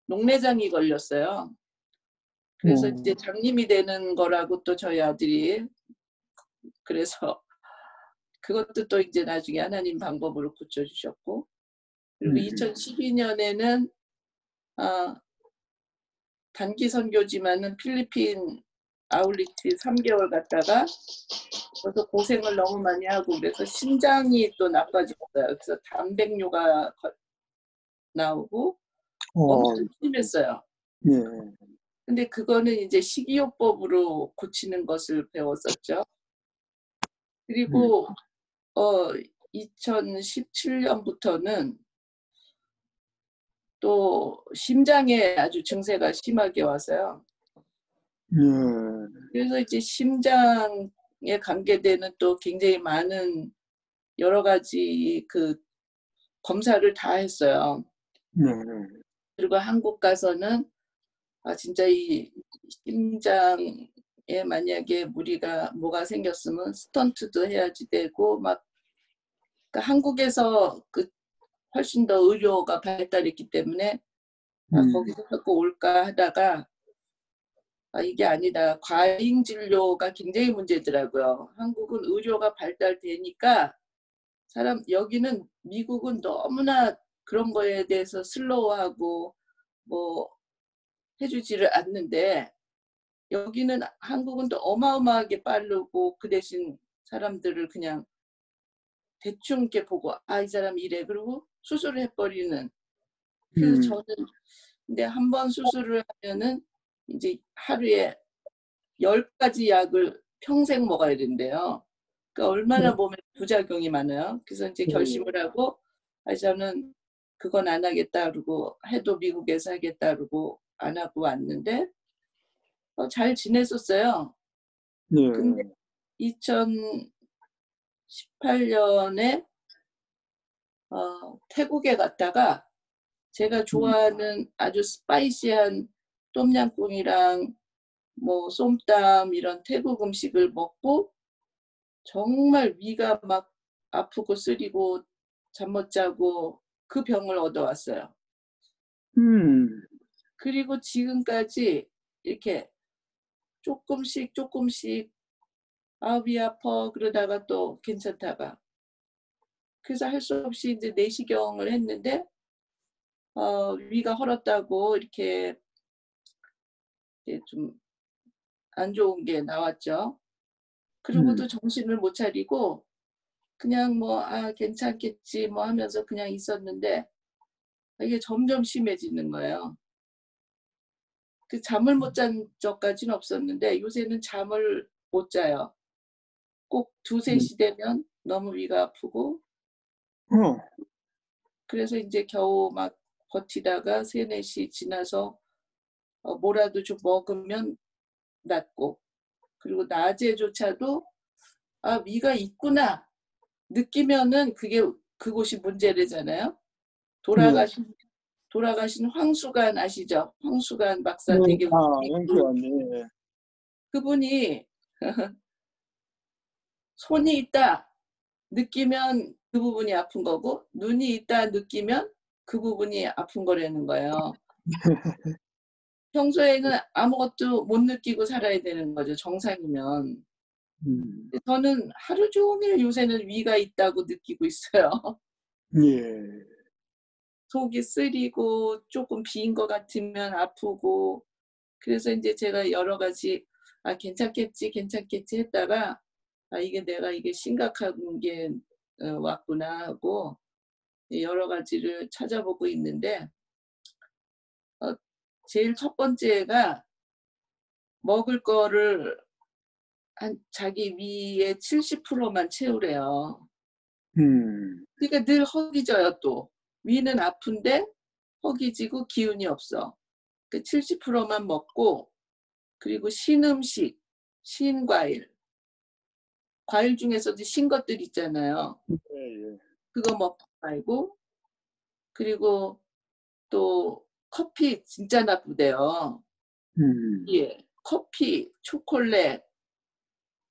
녹내장이 걸렸어요. 그래서 이제 장님이 되는 거라고 또 저희 아들이 그래서 그것도 또 이제 나중에 하나님 방법으로 고쳐주셨고 그리고 2012년에는 단기 선교지만은 필리핀 아울리치 3개월 갔다가 그래서 고생을 너무 많이 하고 그래서 심장이 또 나빠졌어요. 그래서 단백뇨가 나오고 엄청 심했어요. 근데 그거는 이제 식이요법으로 고치는 것을 배웠었죠. 그리고 2017년부터는 또 심장에 아주 증세가 심하게 와서요. 그래서 이제 심장에 관계되는 또 굉장히 많은 여러 가지 그 검사를 다 했어요. 그리고 한국 가서는 진짜 이 심장에 만약에 뭐가 생겼으면 스턴트도 해야지 되고 막 그러니까 한국에서 훨씬 더 의료가 발달했기 때문에 거기서 갖고 올까 하다가 이게 아니다. 과잉 진료가 굉장히 문제더라고요. 한국은 의료가 발달되니까 여기는 미국은 너무나 그런 거에 대해서 슬로우하고 뭐 해주지를 않는데 여기는 한국은 또 어마어마하게 빠르고 그 대신 사람들을 그냥 대충 이렇게 보고 이 사람 이래 그리고 수술을 해버리는. 그래서 저는 근데 한 번 수술을 하면은 이제 하루에 10가지 약을 평생 먹어야 된대요. 그러니까 얼마나 몸에 부작용이 많아요. 그래서 이제 결심을 하고 저는 그건 안 하겠다 그러고 해도 미국에서 하겠다 그러고 안 하고 왔는데 잘 지냈었어요. 근데 2018년에 태국에 갔다가 제가 좋아하는 아주 스파이시한 똠양꿍이랑 뭐 쏨땀 이런 태국 음식을 먹고 정말 위가 막 아프고 쓰리고 잠 못 자고 그 병을 얻어왔어요. 그리고 지금까지 이렇게 조금씩 위 아파 그러다가 또 괜찮다가 그래서 할 수 없이 이제 내시경을 했는데 위가 헐었다고 이렇게 좀 안 좋은 게 나왔죠. 그러고도 정신을 못 차리고 그냥 뭐 괜찮겠지 뭐 하면서 그냥 있었는데 이게 점점 심해지는 거예요. 그 잠을 못 잔 적까지는 없었는데 요새는 잠을 못 자요. 꼭 2, 3시 되면 너무 위가 아프고 그래서 이제 겨우 막 버티다가 3, 4시 지나서 뭐라도 좀 먹으면 낫고 그리고 낮에조차도 위가 있구나 느끼면은 그곳이 문제래잖아요. 돌아가신 황수관 아시죠? 황수관 박사 되게 그분이 손이 있다 느끼면 그 부분이 아픈 거고 눈이 있다 느끼면 그 부분이 아픈 거라는 거예요. 평소에는 아무것도 못 느끼고 살아야 되는 거죠. 정상이면. 저는 하루 종일 요새는 위가 있다고 느끼고 있어요. 예. 속이 쓰리고 조금 비인 것 같으면 아프고 그래서 이제 제가 여러 가지 괜찮겠지 했다가 이게 내가 이게 심각한 게 왔구나 하고 여러 가지를 찾아보고 있는데 제일 첫 번째가 먹을 거를 자기 위에 70%만 채우래요. 그러니까 늘 허기져요 또. 위는 아픈데 허기지고 기운이 없어. 그 70%만 먹고 그리고 신 음식, 신 과일. 과일 중에서도 신 것들 있잖아요. 예. 그거 먹지 말고 그리고 또 커피 진짜 나쁘대요. 예, 커피, 초콜릿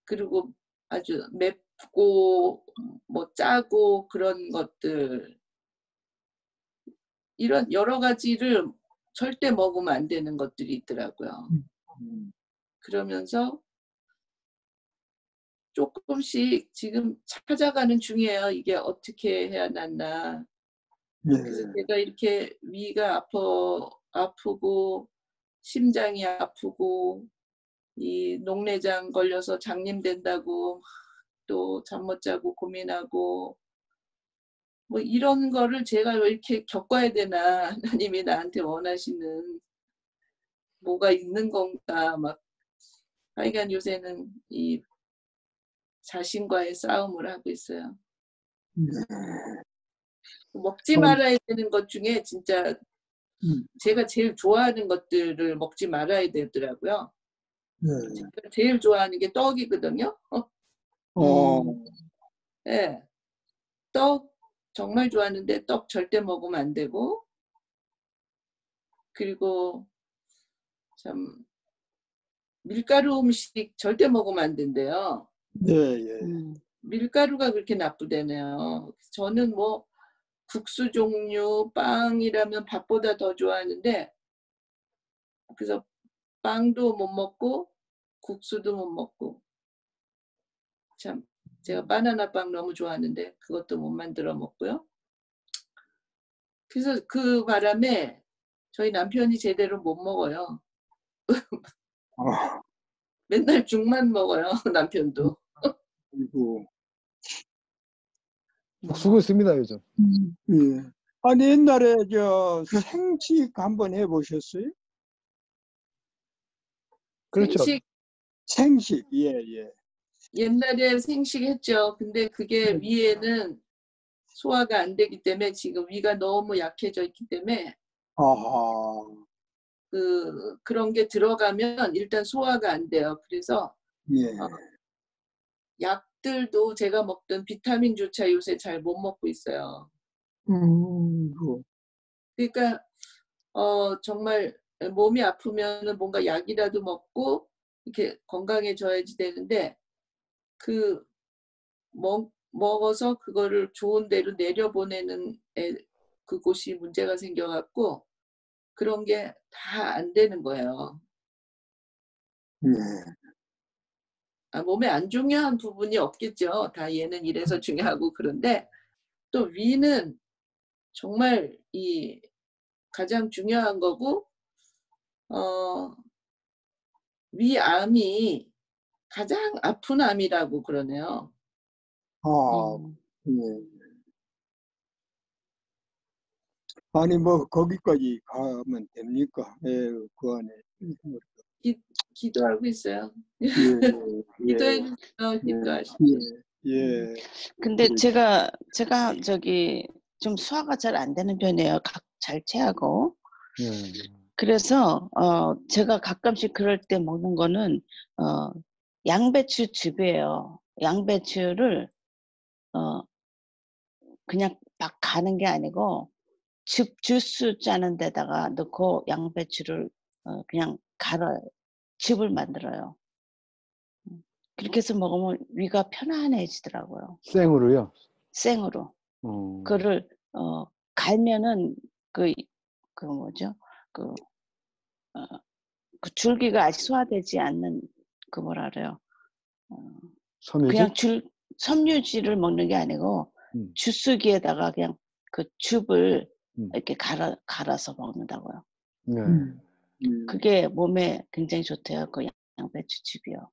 그리고 아주 맵고 뭐 짜고 그런 것들 이런 여러 가지를 절대 먹으면 안 되는 것들이 있더라고요. 그러면서 조금씩 지금 찾아가는 중이에요. 이게 어떻게 해야 낫나. 그래서 내가 이렇게 위가 아프고 심장이 아프고 이 녹내장 걸려서 장님된다고 또 잠 못 자고 고민하고 뭐 이런 거를 제가 왜 이렇게 겪어야 되나 하나님이 나한테 원하시는 뭐가 있는 건가 막 하여간 요새는 이 자신과의 싸움을 하고 있어요. 먹지 말아야 되는 것 중에 진짜 제가 제일 좋아하는 것들을 먹지 말아야 되더라고요. 제가 제일 좋아하는 게 떡이거든요. 네. 떡 정말 좋아하는데 떡 절대 먹으면 안 되고 그리고 참 밀가루 음식 절대 먹으면 안 된대요. 밀가루가 그렇게 나쁘대네요. 저는 뭐 국수 종류, 빵이라면 밥보다 더 좋아하는데 그래서 빵도 못 먹고 국수도 못 먹고 참 제가 바나나 빵 너무 좋아하는데 그것도 못 만들어 먹고요. 그래서 그 바람에 저희 남편이 제대로 못 먹어요. 맨날 죽만 먹어요. 남편도. 쓰고 있습니다 요즘. 예. 아니 옛날에 저 생식 한번 해보셨어요? 그렇죠. 생식 예. 옛날에 생식했죠. 근데 그게 위에는 소화가 안 되기 때문에 지금 위가 너무 약해져 있기 때문에 그런 게 들어가면 일단 소화가 안 돼요. 그래서 약들도 제가 먹던 비타민조차 요새 잘 못 먹고 있어요. 그러니까 정말 몸이 아프면 뭔가 약이라도 먹고 이렇게 건강해져야지 되는데 먹어서 그거를 좋은 데로 내려보내는 그곳이 문제가 생겨갖고 그런 게 다 안 되는 거예요. 몸에 안 중요한 부분이 없겠죠. 다 얘는 이래서 중요하고 그런데 또 위는 정말 이 가장 중요한 거고 위암이 가장 아픈 암이라고 그러네요. 아니 뭐 거기까지 가면 됩니까? 그 안에. 기도하고 있어요. 기도해 주세요. 기도하시죠. 근데 제가 저기 좀 소화가 잘 안 되는 편이에요. 잘 체하고. 그래서 제가 가끔씩 그럴 때 먹는 거는 양배추 즙이에요. 양배추를 그냥 막 가는 게 아니고 주스 짜는 데다가 넣고 양배추를 그냥 갈아요. 즙을 만들어요. 그렇게 해서 먹으면 위가 편안해지더라고요. 생으로요? 생으로. 그거를 갈면은 그 뭐죠? 그 줄기가 아직 소화되지 않는 그 뭐라 그래요? 섬유질? 그냥 섬유질을 먹는 게 아니고 음. 주스기에다가 그냥 그 즙을 음. 이렇게 갈아서 먹는다고요. 네. 그게 몸에 굉장히 좋대요. 그 양배추즙이요.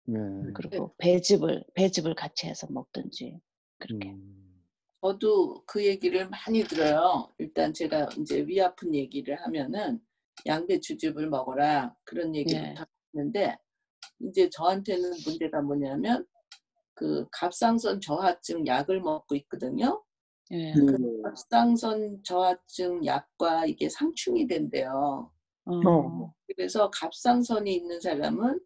네. 그리고 배즙을 같이 해서 먹든지 그렇게. 저도 그 얘기를 많이 들어요. 일단 제가 이제 위 아픈 얘기를 하면은 양배추즙을 먹어라 그런 얘기부터 하는데 이제 저한테는 문제가 뭐냐면 그 갑상선 저하증 약을 먹고 있거든요. 예. 그 갑상선 저하증 약과 이게 상충이 된대요. 그래서 갑상선이 있는 사람은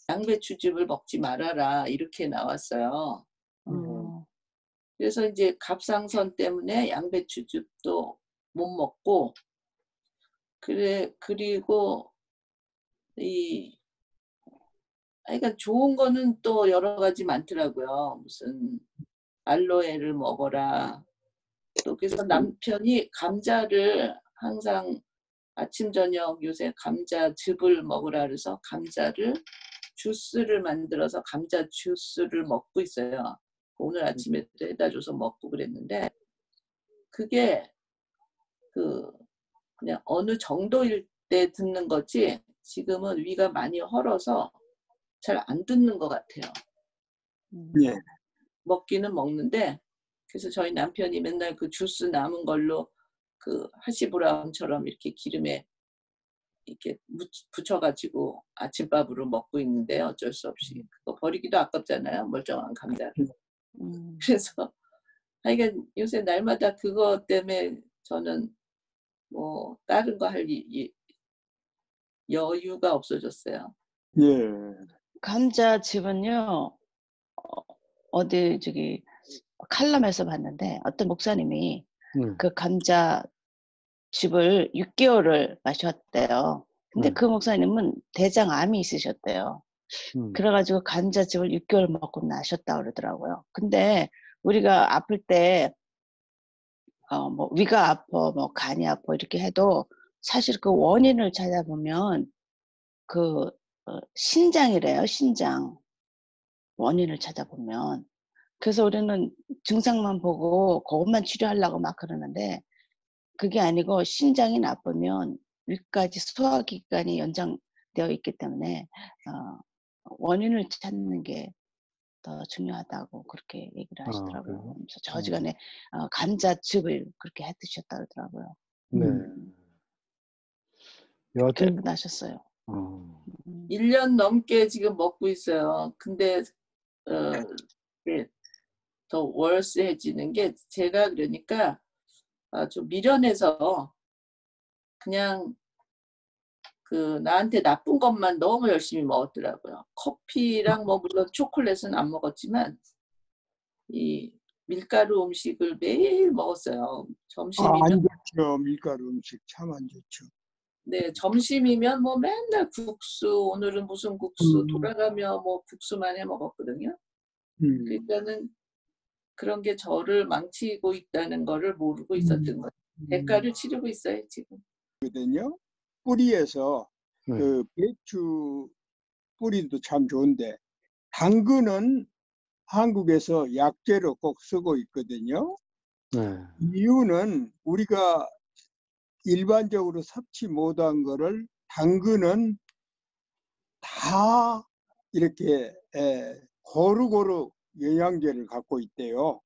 양배추즙을 먹지 말아라 이렇게 나왔어요. 그래서 이제 갑상선 때문에 양배추즙도 못 먹고 그리고 그러니까 좋은 거는 또 여러 가지 많더라고요. 무슨 알로에를 먹어라. 또 그래서 남편이 감자를 항상 아침 저녁 요새 감자즙을 먹으라 그래서 감자를 주스를 만들어서 감자 주스를 먹고 있어요. 오늘 아침에도 해다 줘서 먹고 그랬는데 그게 그냥 어느 정도일 때 듣는 거지 지금은 위가 많이 헐어서 잘 안 듣는 것 같아요. 예. 먹기는 먹는데 그래서 저희 남편이 맨날 그 주스 남은 걸로 그 하시브라운처럼 이렇게 기름에 이렇게 붙여가지고 아침밥으로 먹고 있는데 어쩔 수 없이 그거 버리기도 아깝잖아요. 멀쩡한 감자를. 그래서 하여간 요새 날마다 그거 때문에 저는 뭐 다른 거 할 여유가 없어졌어요. 예. 감자즙은요. 어디 저기 칼럼에서 봤는데 어떤 목사님이 그 감자즙을 6개월을 마셨대요. 근데 그 목사님은 대장암이 있으셨대요. 그래가지고 감자즙을 6개월 먹고 나셨다 그러더라고요. 근데 우리가 아플 때 뭐 위가 아파, 뭐 간이 아파 이렇게 해도 사실 그 원인을 찾아보면 그 신장이래요. 신장 원인을 찾아보면. 그래서 우리는 증상만 보고 그것만 치료하려고 막 그러는데 그게 아니고 신장이 나쁘면 위까지 소화기관이 연장되어 있기 때문에 원인을 찾는 게 더 중요하다고 그렇게 얘기를 하시더라고요. 그래서 저 어지간에 감자즙을 그렇게 해 드셨다 그러더라고요. 네. 여하튼 그렇게 나셨어요. 1년 넘게 지금 먹고 있어요. 근데 더 월스해지는 게 제가 그러니까 좀 미련해서 그냥 그 나한테 나쁜 것만 너무 열심히 먹었더라고요. 커피랑 뭐 물론 초콜릿은 안 먹었지만 이 밀가루 음식을 매일 먹었어요. 점심이면 안 좋죠. 밀가루 음식 참 안 좋죠. 네, 점심이면 뭐 맨날 국수, 오늘은 무슨 국수, 돌아가며 뭐 국수만 해 먹었거든요. 그러니까는 그런 게 저를 망치고 있다는 거를 모르고 있었던 거예요. 대가를 치르고 있어요, 지금. 거든요. 뿌리에서 그 배추 뿌리도 참 좋은데 당근은 한국에서 약재로 꼭 쓰고 있거든요. 이유는 우리가 일반적으로 섭취 못한 거를 당근은 다 이렇게 고루고루 영양제를 갖고 있대요.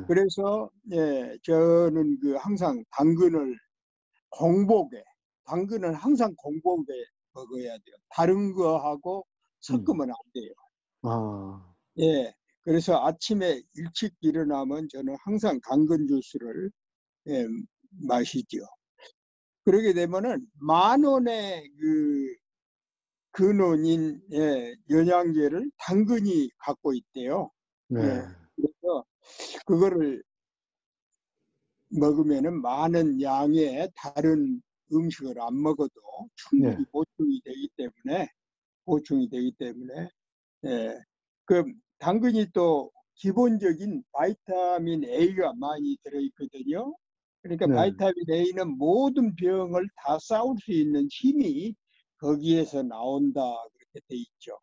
그래서 저는 그 항상 당근은 항상 공복에 먹어야 돼요. 다른 거하고 섞으면 안 돼요. 예. 그래서 아침에 일찍 일어나면 저는 항상 당근 주스를 마시죠. 그러게 되면은 10,000원의 그 근원인 영양제를 당근이 갖고 있대요. 그래서 그거를 먹으면은 많은 양의 다른 음식을 안 먹어도 충분히 보충이 되기 때문에 그 당근이 또 기본적인 바이타민 A가 많이 들어있거든요. 그러니까 바이타민 A는 모든 병을 다 싸울 수 있는 힘이 거기에서 나온다 그렇게 돼 있죠.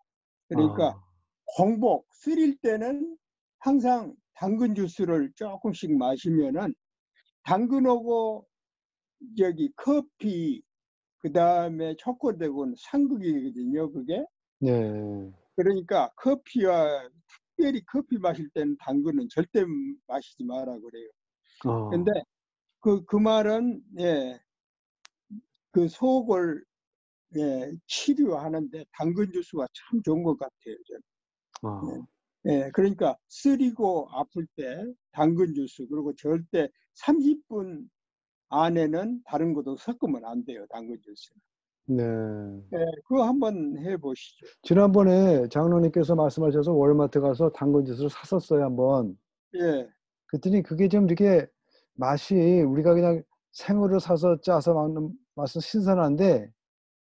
그러니까 공복 쓰릴 때는 항상 당근 주스를 조금씩 마시면은 당근하고 저기 커피 그다음에 초콜릿하고는 상극이거든요, 그게. 네. 그러니까 커피와 특별히 커피 마실 때는 당근은 절대 마시지 마라 그래요. 근데 어. 그 말은 예, 그 속을 예, 치료하는데 당근 주스가 참 좋은 것 같아요, 저는. 어. 예. 예, 그러니까 쓰리고 아플 때 당근 주스 그리고 절대 30분 안에는 다른 것도 섞으면 안 돼요, 당근 주스는. 네. 예, 그거 한번 해보시죠. 지난번에 장로님께서 말씀하셔서 월마트 가서 당근 주스를 샀었어요, 한번. 예, 그랬더니 그게 좀 이렇게 맛이 우리가 그냥 생으로 사서 짜서 먹는 맛은 신선한데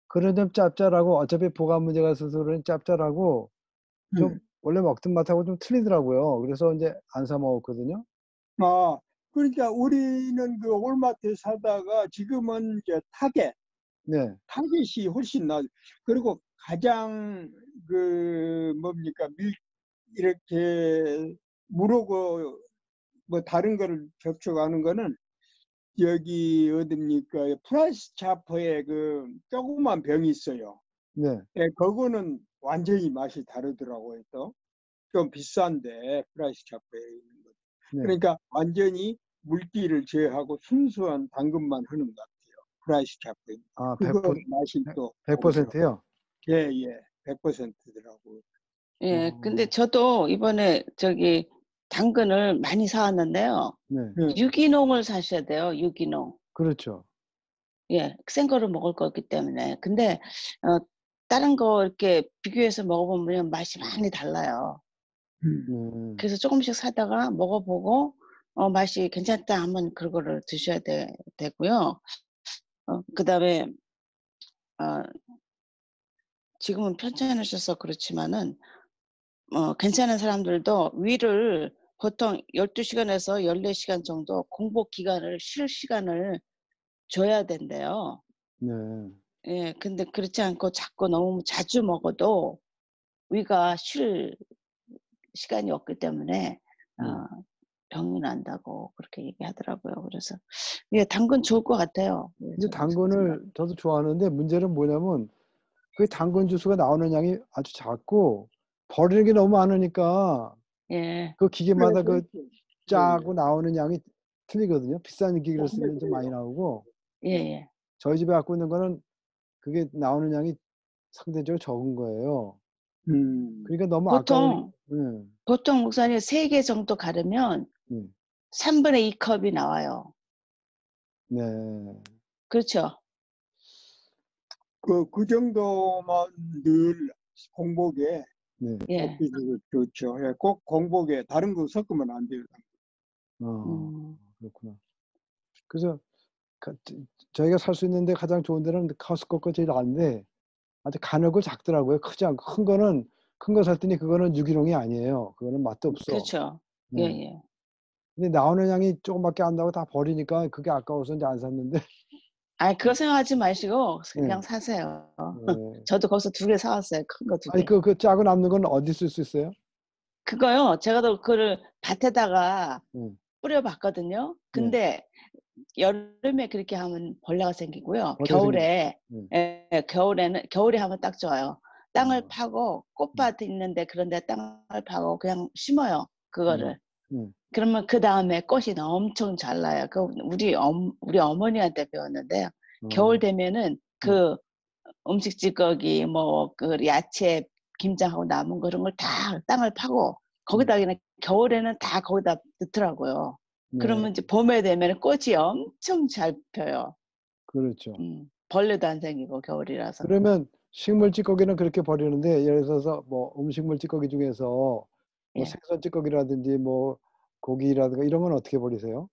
그런 좀 짭짤하고 어차피 보관 문제가 있어서 그런 짭짤하고 좀 음. 원래 먹던 맛하고 좀 틀리더라고요. 그래서 이제 안 사 먹었거든요. 아, 그러니까 우리는 그 월마트에 사다가 지금은 이제 네. 타겟이 훨씬 그리고 가장 그 뭡니까 이렇게 물하고 뭐 다른 거를 접촉하는 거는 여기 어딥니까 프라이스 차퍼에 그 조그만 병이 있어요. 네. 예, 그거는 완전히 맛이 다르더라고요. 또 좀 비싼데 프라이스 차퍼에 있는 거. 네. 그러니까 완전히 물기를 제어하고 순수한 당근만 하는 것 같아요. 프라이스 차퍼에. 아, 그거 맛이 또 다르더라고요. 100%요? 예, 예. 100%더라고요. 예, 근데 어. 저도 이번에 저기 당근을 많이 사왔는데요. 네. 예. 유기농을 사셔야 돼요, 유기농. 그렇죠. 예, 생거를 먹을 거기 때문에. 근데 다른 거 이렇게 비교해서 먹어보면 맛이 많이 달라요. 네. 그래서 조금씩 사다가 먹어보고 맛이 괜찮다 하면 그거를 드셔야 되고요. 그다음에 지금은 편찮으셔서 그렇지만은 괜찮은 사람들도 위를 보통 12시간에서 14시간 정도 공복 기간을 쉴 시간을 줘야 된대요. 네. 예, 근데 그렇지 않고 자꾸 너무 자주 먹어도 위가 쉴 시간이 없기 때문에 네. 병이 난다고 그렇게 얘기하더라고요. 그래서 예, 당근 좋을 것 같아요. 예, 근데 저도 당근을 저도 좋아하는데 문제는 뭐냐면 그 당근 주스가 나오는 양이 아주 작고 버리는 게 너무 많으니까 예, 그 기계마다 그 예, 짜고 나오는 양이 틀리거든요. 비싼 기계를 쓰면 좀 많이 그래요. 나오고 예, 예. 저희 집에 갖고 있는 거는 그게 나오는 양이 상대적으로 적은 거예요. 그러니까 너무 아까운. 네. 보통 목사님 3개 정도 가르면 네. 3분의 2 컵이 나와요. 네. 그렇죠? 그 정도만 늘 공복에 네. 예. 먹기도 좋죠. 예, 꼭 공복에 다른 거 섞으면 안 돼요. 그렇구나. 그래서 저희가 살 수 있는 데 가장 좋은 데는 커스코가 제일 나은데 아주 가늘고 작더라고요. 크지 않고 큰 거 샀더니 그거는 유기농이 아니에요. 그거는 맛도 없어. 그렇죠. 네. 예예. 근데 나오는 양이 조금밖에 안 나고 다 버리니까 그게 아까워서 이제 안 샀는데. 그거 생각하지 마시고 그냥 네. 사세요. 네. 저도 거기서 2개 사왔어요. 큰 거 2개. 아니 그 짜고 남는 건 어디 쓸 수 있어요? 그거요. 제가 또 그거를 밭에다가 네. 뿌려 봤거든요. 네. 근데 여름에 그렇게 하면 벌레가 생기고요. 벌레 겨울에 네. 예, 겨울에 하면 딱 좋아요. 땅을 아. 파고 꽃밭 있는데 그런 데 땅을 파고 그냥 심어요. 그거를. 그러면 그다음에 꽃이 엄청 잘 나요. 그 우리 어머니한테 배웠는데요. 겨울 되면은 그 음식 찌꺼기 뭐 그 야채 김장하고 남은 그런 걸 다 땅을 파고 거기다 그냥 겨울에는 다 거기다 넣더라고요. 네. 그러면 이제 봄에 되면 꽃이 엄청 잘 펴요. 그렇죠. 벌레도 안 생기고 겨울이라서. 그러면 식물 찌꺼기는 그렇게 버리는데 예를 들어서 뭐 음식물 찌꺼기 중에서 뭐 예. 생선 찌꺼기라든지 뭐 고기라든가 이런 건 어떻게 버리세요?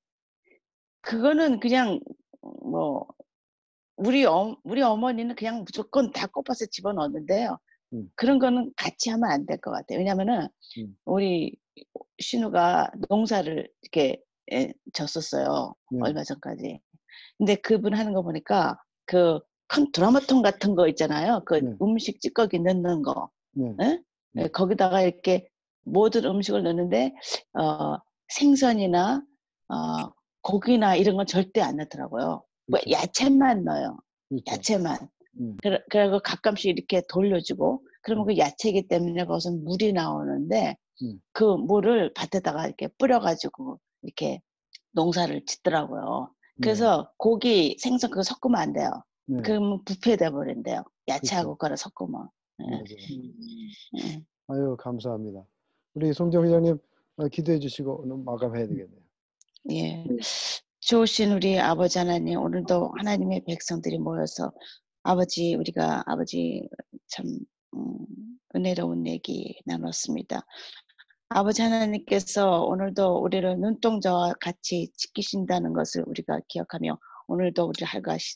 그거는 그냥 뭐 우리 어머니는 그냥 무조건 다 꽃밭에 집어넣는데요. 그런 거는 같이 하면 안 될 것 같아요. 왜냐면은 우리 신우가 농사를 이렇게 졌었어요. 네. 얼마 전까지. 근데 그분 하는 거 보니까 그 큰 드라마통 같은 거 있잖아요. 그 네. 음식 찌꺼기 넣는 거. 네. 예? 거기다가 이렇게 모든 음식을 넣는데 생선이나 고기나 이런 건 절대 안 넣더라고요. 뭐 그렇죠. 야채만 넣어요. 그렇죠. 야채만. 음. 그리고 가끔씩 이렇게 돌려주고 그러면 그 야채이기 때문에 거기서 물이 나오는데 그 물을 밭에다가 이렇게 뿌려가지고 이렇게 농사를 짓더라고요. 그래서 고기, 생선 그거 섞으면 안 돼요. 네. 그러면 부패돼 버린대요. 야채하고 그렇죠. 그거를 섞으면. 맞아요. 예. 아유, 감사합니다. 우리 송정 회장님 기도해 주시고 오늘 마감해야 되겠네요. 예. 좋으신 우리 아버지 하나님, 오늘도 하나님의 백성들이 모여서 우리가 아버지 참 은혜로운 얘기 나눴습니다. 아버지 하나님께서 오늘도 우리를 눈동자와 같이 지키신다는 것을 우리가 기억하며 오늘도 우리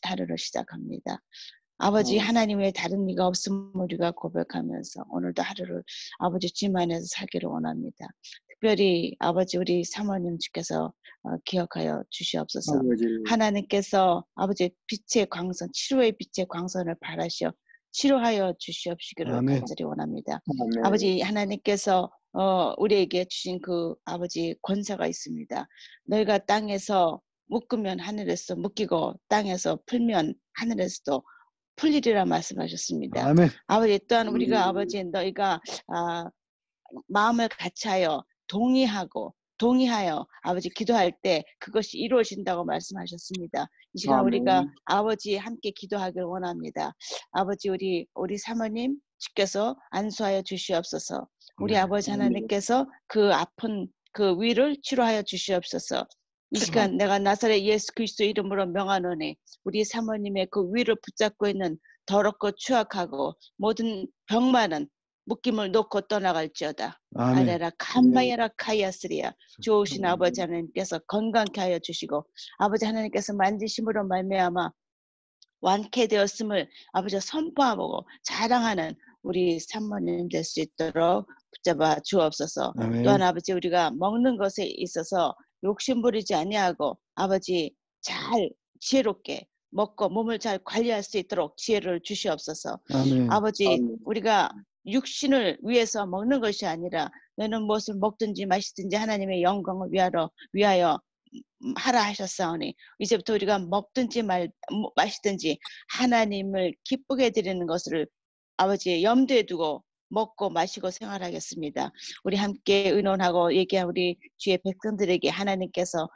하루를 시작합니다. 아버지 하나님의 다른 이가 없음을 우리가 고백하면서 오늘도 하루를 아버지 주님 안에서 살기를 원합니다. 특별히 아버지 우리 사모님 주께서 기억하여 주시옵소서. 하나님께서 아버지 빛의 광선, 치료의 빛의 광선을 바라시어 치료하여 주시옵시기를 간절히 원합니다. 아멘. 아버지 하나님께서 우리에게 주신 그 아버지 권세가 있습니다. 너희가 땅에서 묶으면 하늘에서 묶이고 땅에서 풀면 하늘에서도 풀리리라 말씀하셨습니다. 아멘. 아버지 또한 우리가 아버지 너희가 마음을 같이하여 동의하여 아버지 기도할 때 그것이 이루어진다고 말씀하셨습니다. 이 시간 아멘. 우리가 아버지 함께 기도하길 원합니다. 아버지 우리 사모님 주께서 안수하여 주시옵소서. 우리 아버지 하나님께서 그 아픈 그 위를 치료하여 주시옵소서. 이 시간 내가 나사렛 예수 그리스도 이름으로 명하노니 우리 사모님의 그 위를 붙잡고 있는 더럽고 추악하고 모든 병만은 묶임을 놓고 떠나갈지어다. 아멘. 아레라 칸바야라 카야스리야. 좋으신 아버지 하나님께서 건강케 하여 주시고 아버지 하나님께서 만지심으로 말미암아 완쾌되었음을 아버지 선포하고 자랑하는 우리 사모님 될 수 있도록 붙잡아 주옵소서. 아멘. 또한 아버지 우리가 먹는 것에 있어서 욕심 부리지 아니하고 아버지 잘 지혜롭게 먹고 몸을 잘 관리할 수 있도록 지혜를 주시옵소서. 아멘. 아버지 우리가 육신을 위해서 먹는 것이 아니라 너는 무엇을 먹든지 마시든지 하나님의 영광을 위하여 하라 하셨사오니 이제부터 우리가 먹든지 마시든지 하나님을 기쁘게 드리는 것을 아버지의 염두에 두고 먹고 마시고 생활하겠습니다. 우리 함께 의논하고 얘기한 우리 주의 백성들에게 하나님께서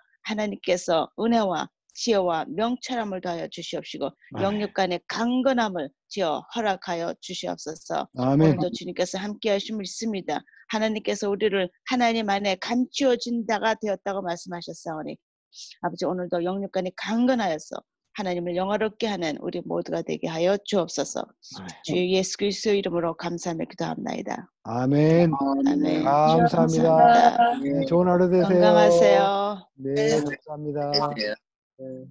은혜와 지혜와 명철함을 더하여 주시옵시고 영육 간의 강건함을 지어 허락하여 주시옵소서. 아멘. 오늘도 주님께서 함께 하심을 믿습니다. 하나님께서 우리를 하나님 안에 감추어진 자가 되었다고 말씀하셨사오니 아버지 오늘도 영육 간에 강건하여서 하나님을 영화롭게 하는 우리 모두가 되게 하여 주옵소서. 주 예수 그리스도 이름으로 감사하며 기도합나이다. 아멘. 아멘. 감사합니다. 네, 좋은 하루 되세요. 건강하세요. 네, 감사합니다. 네. 네.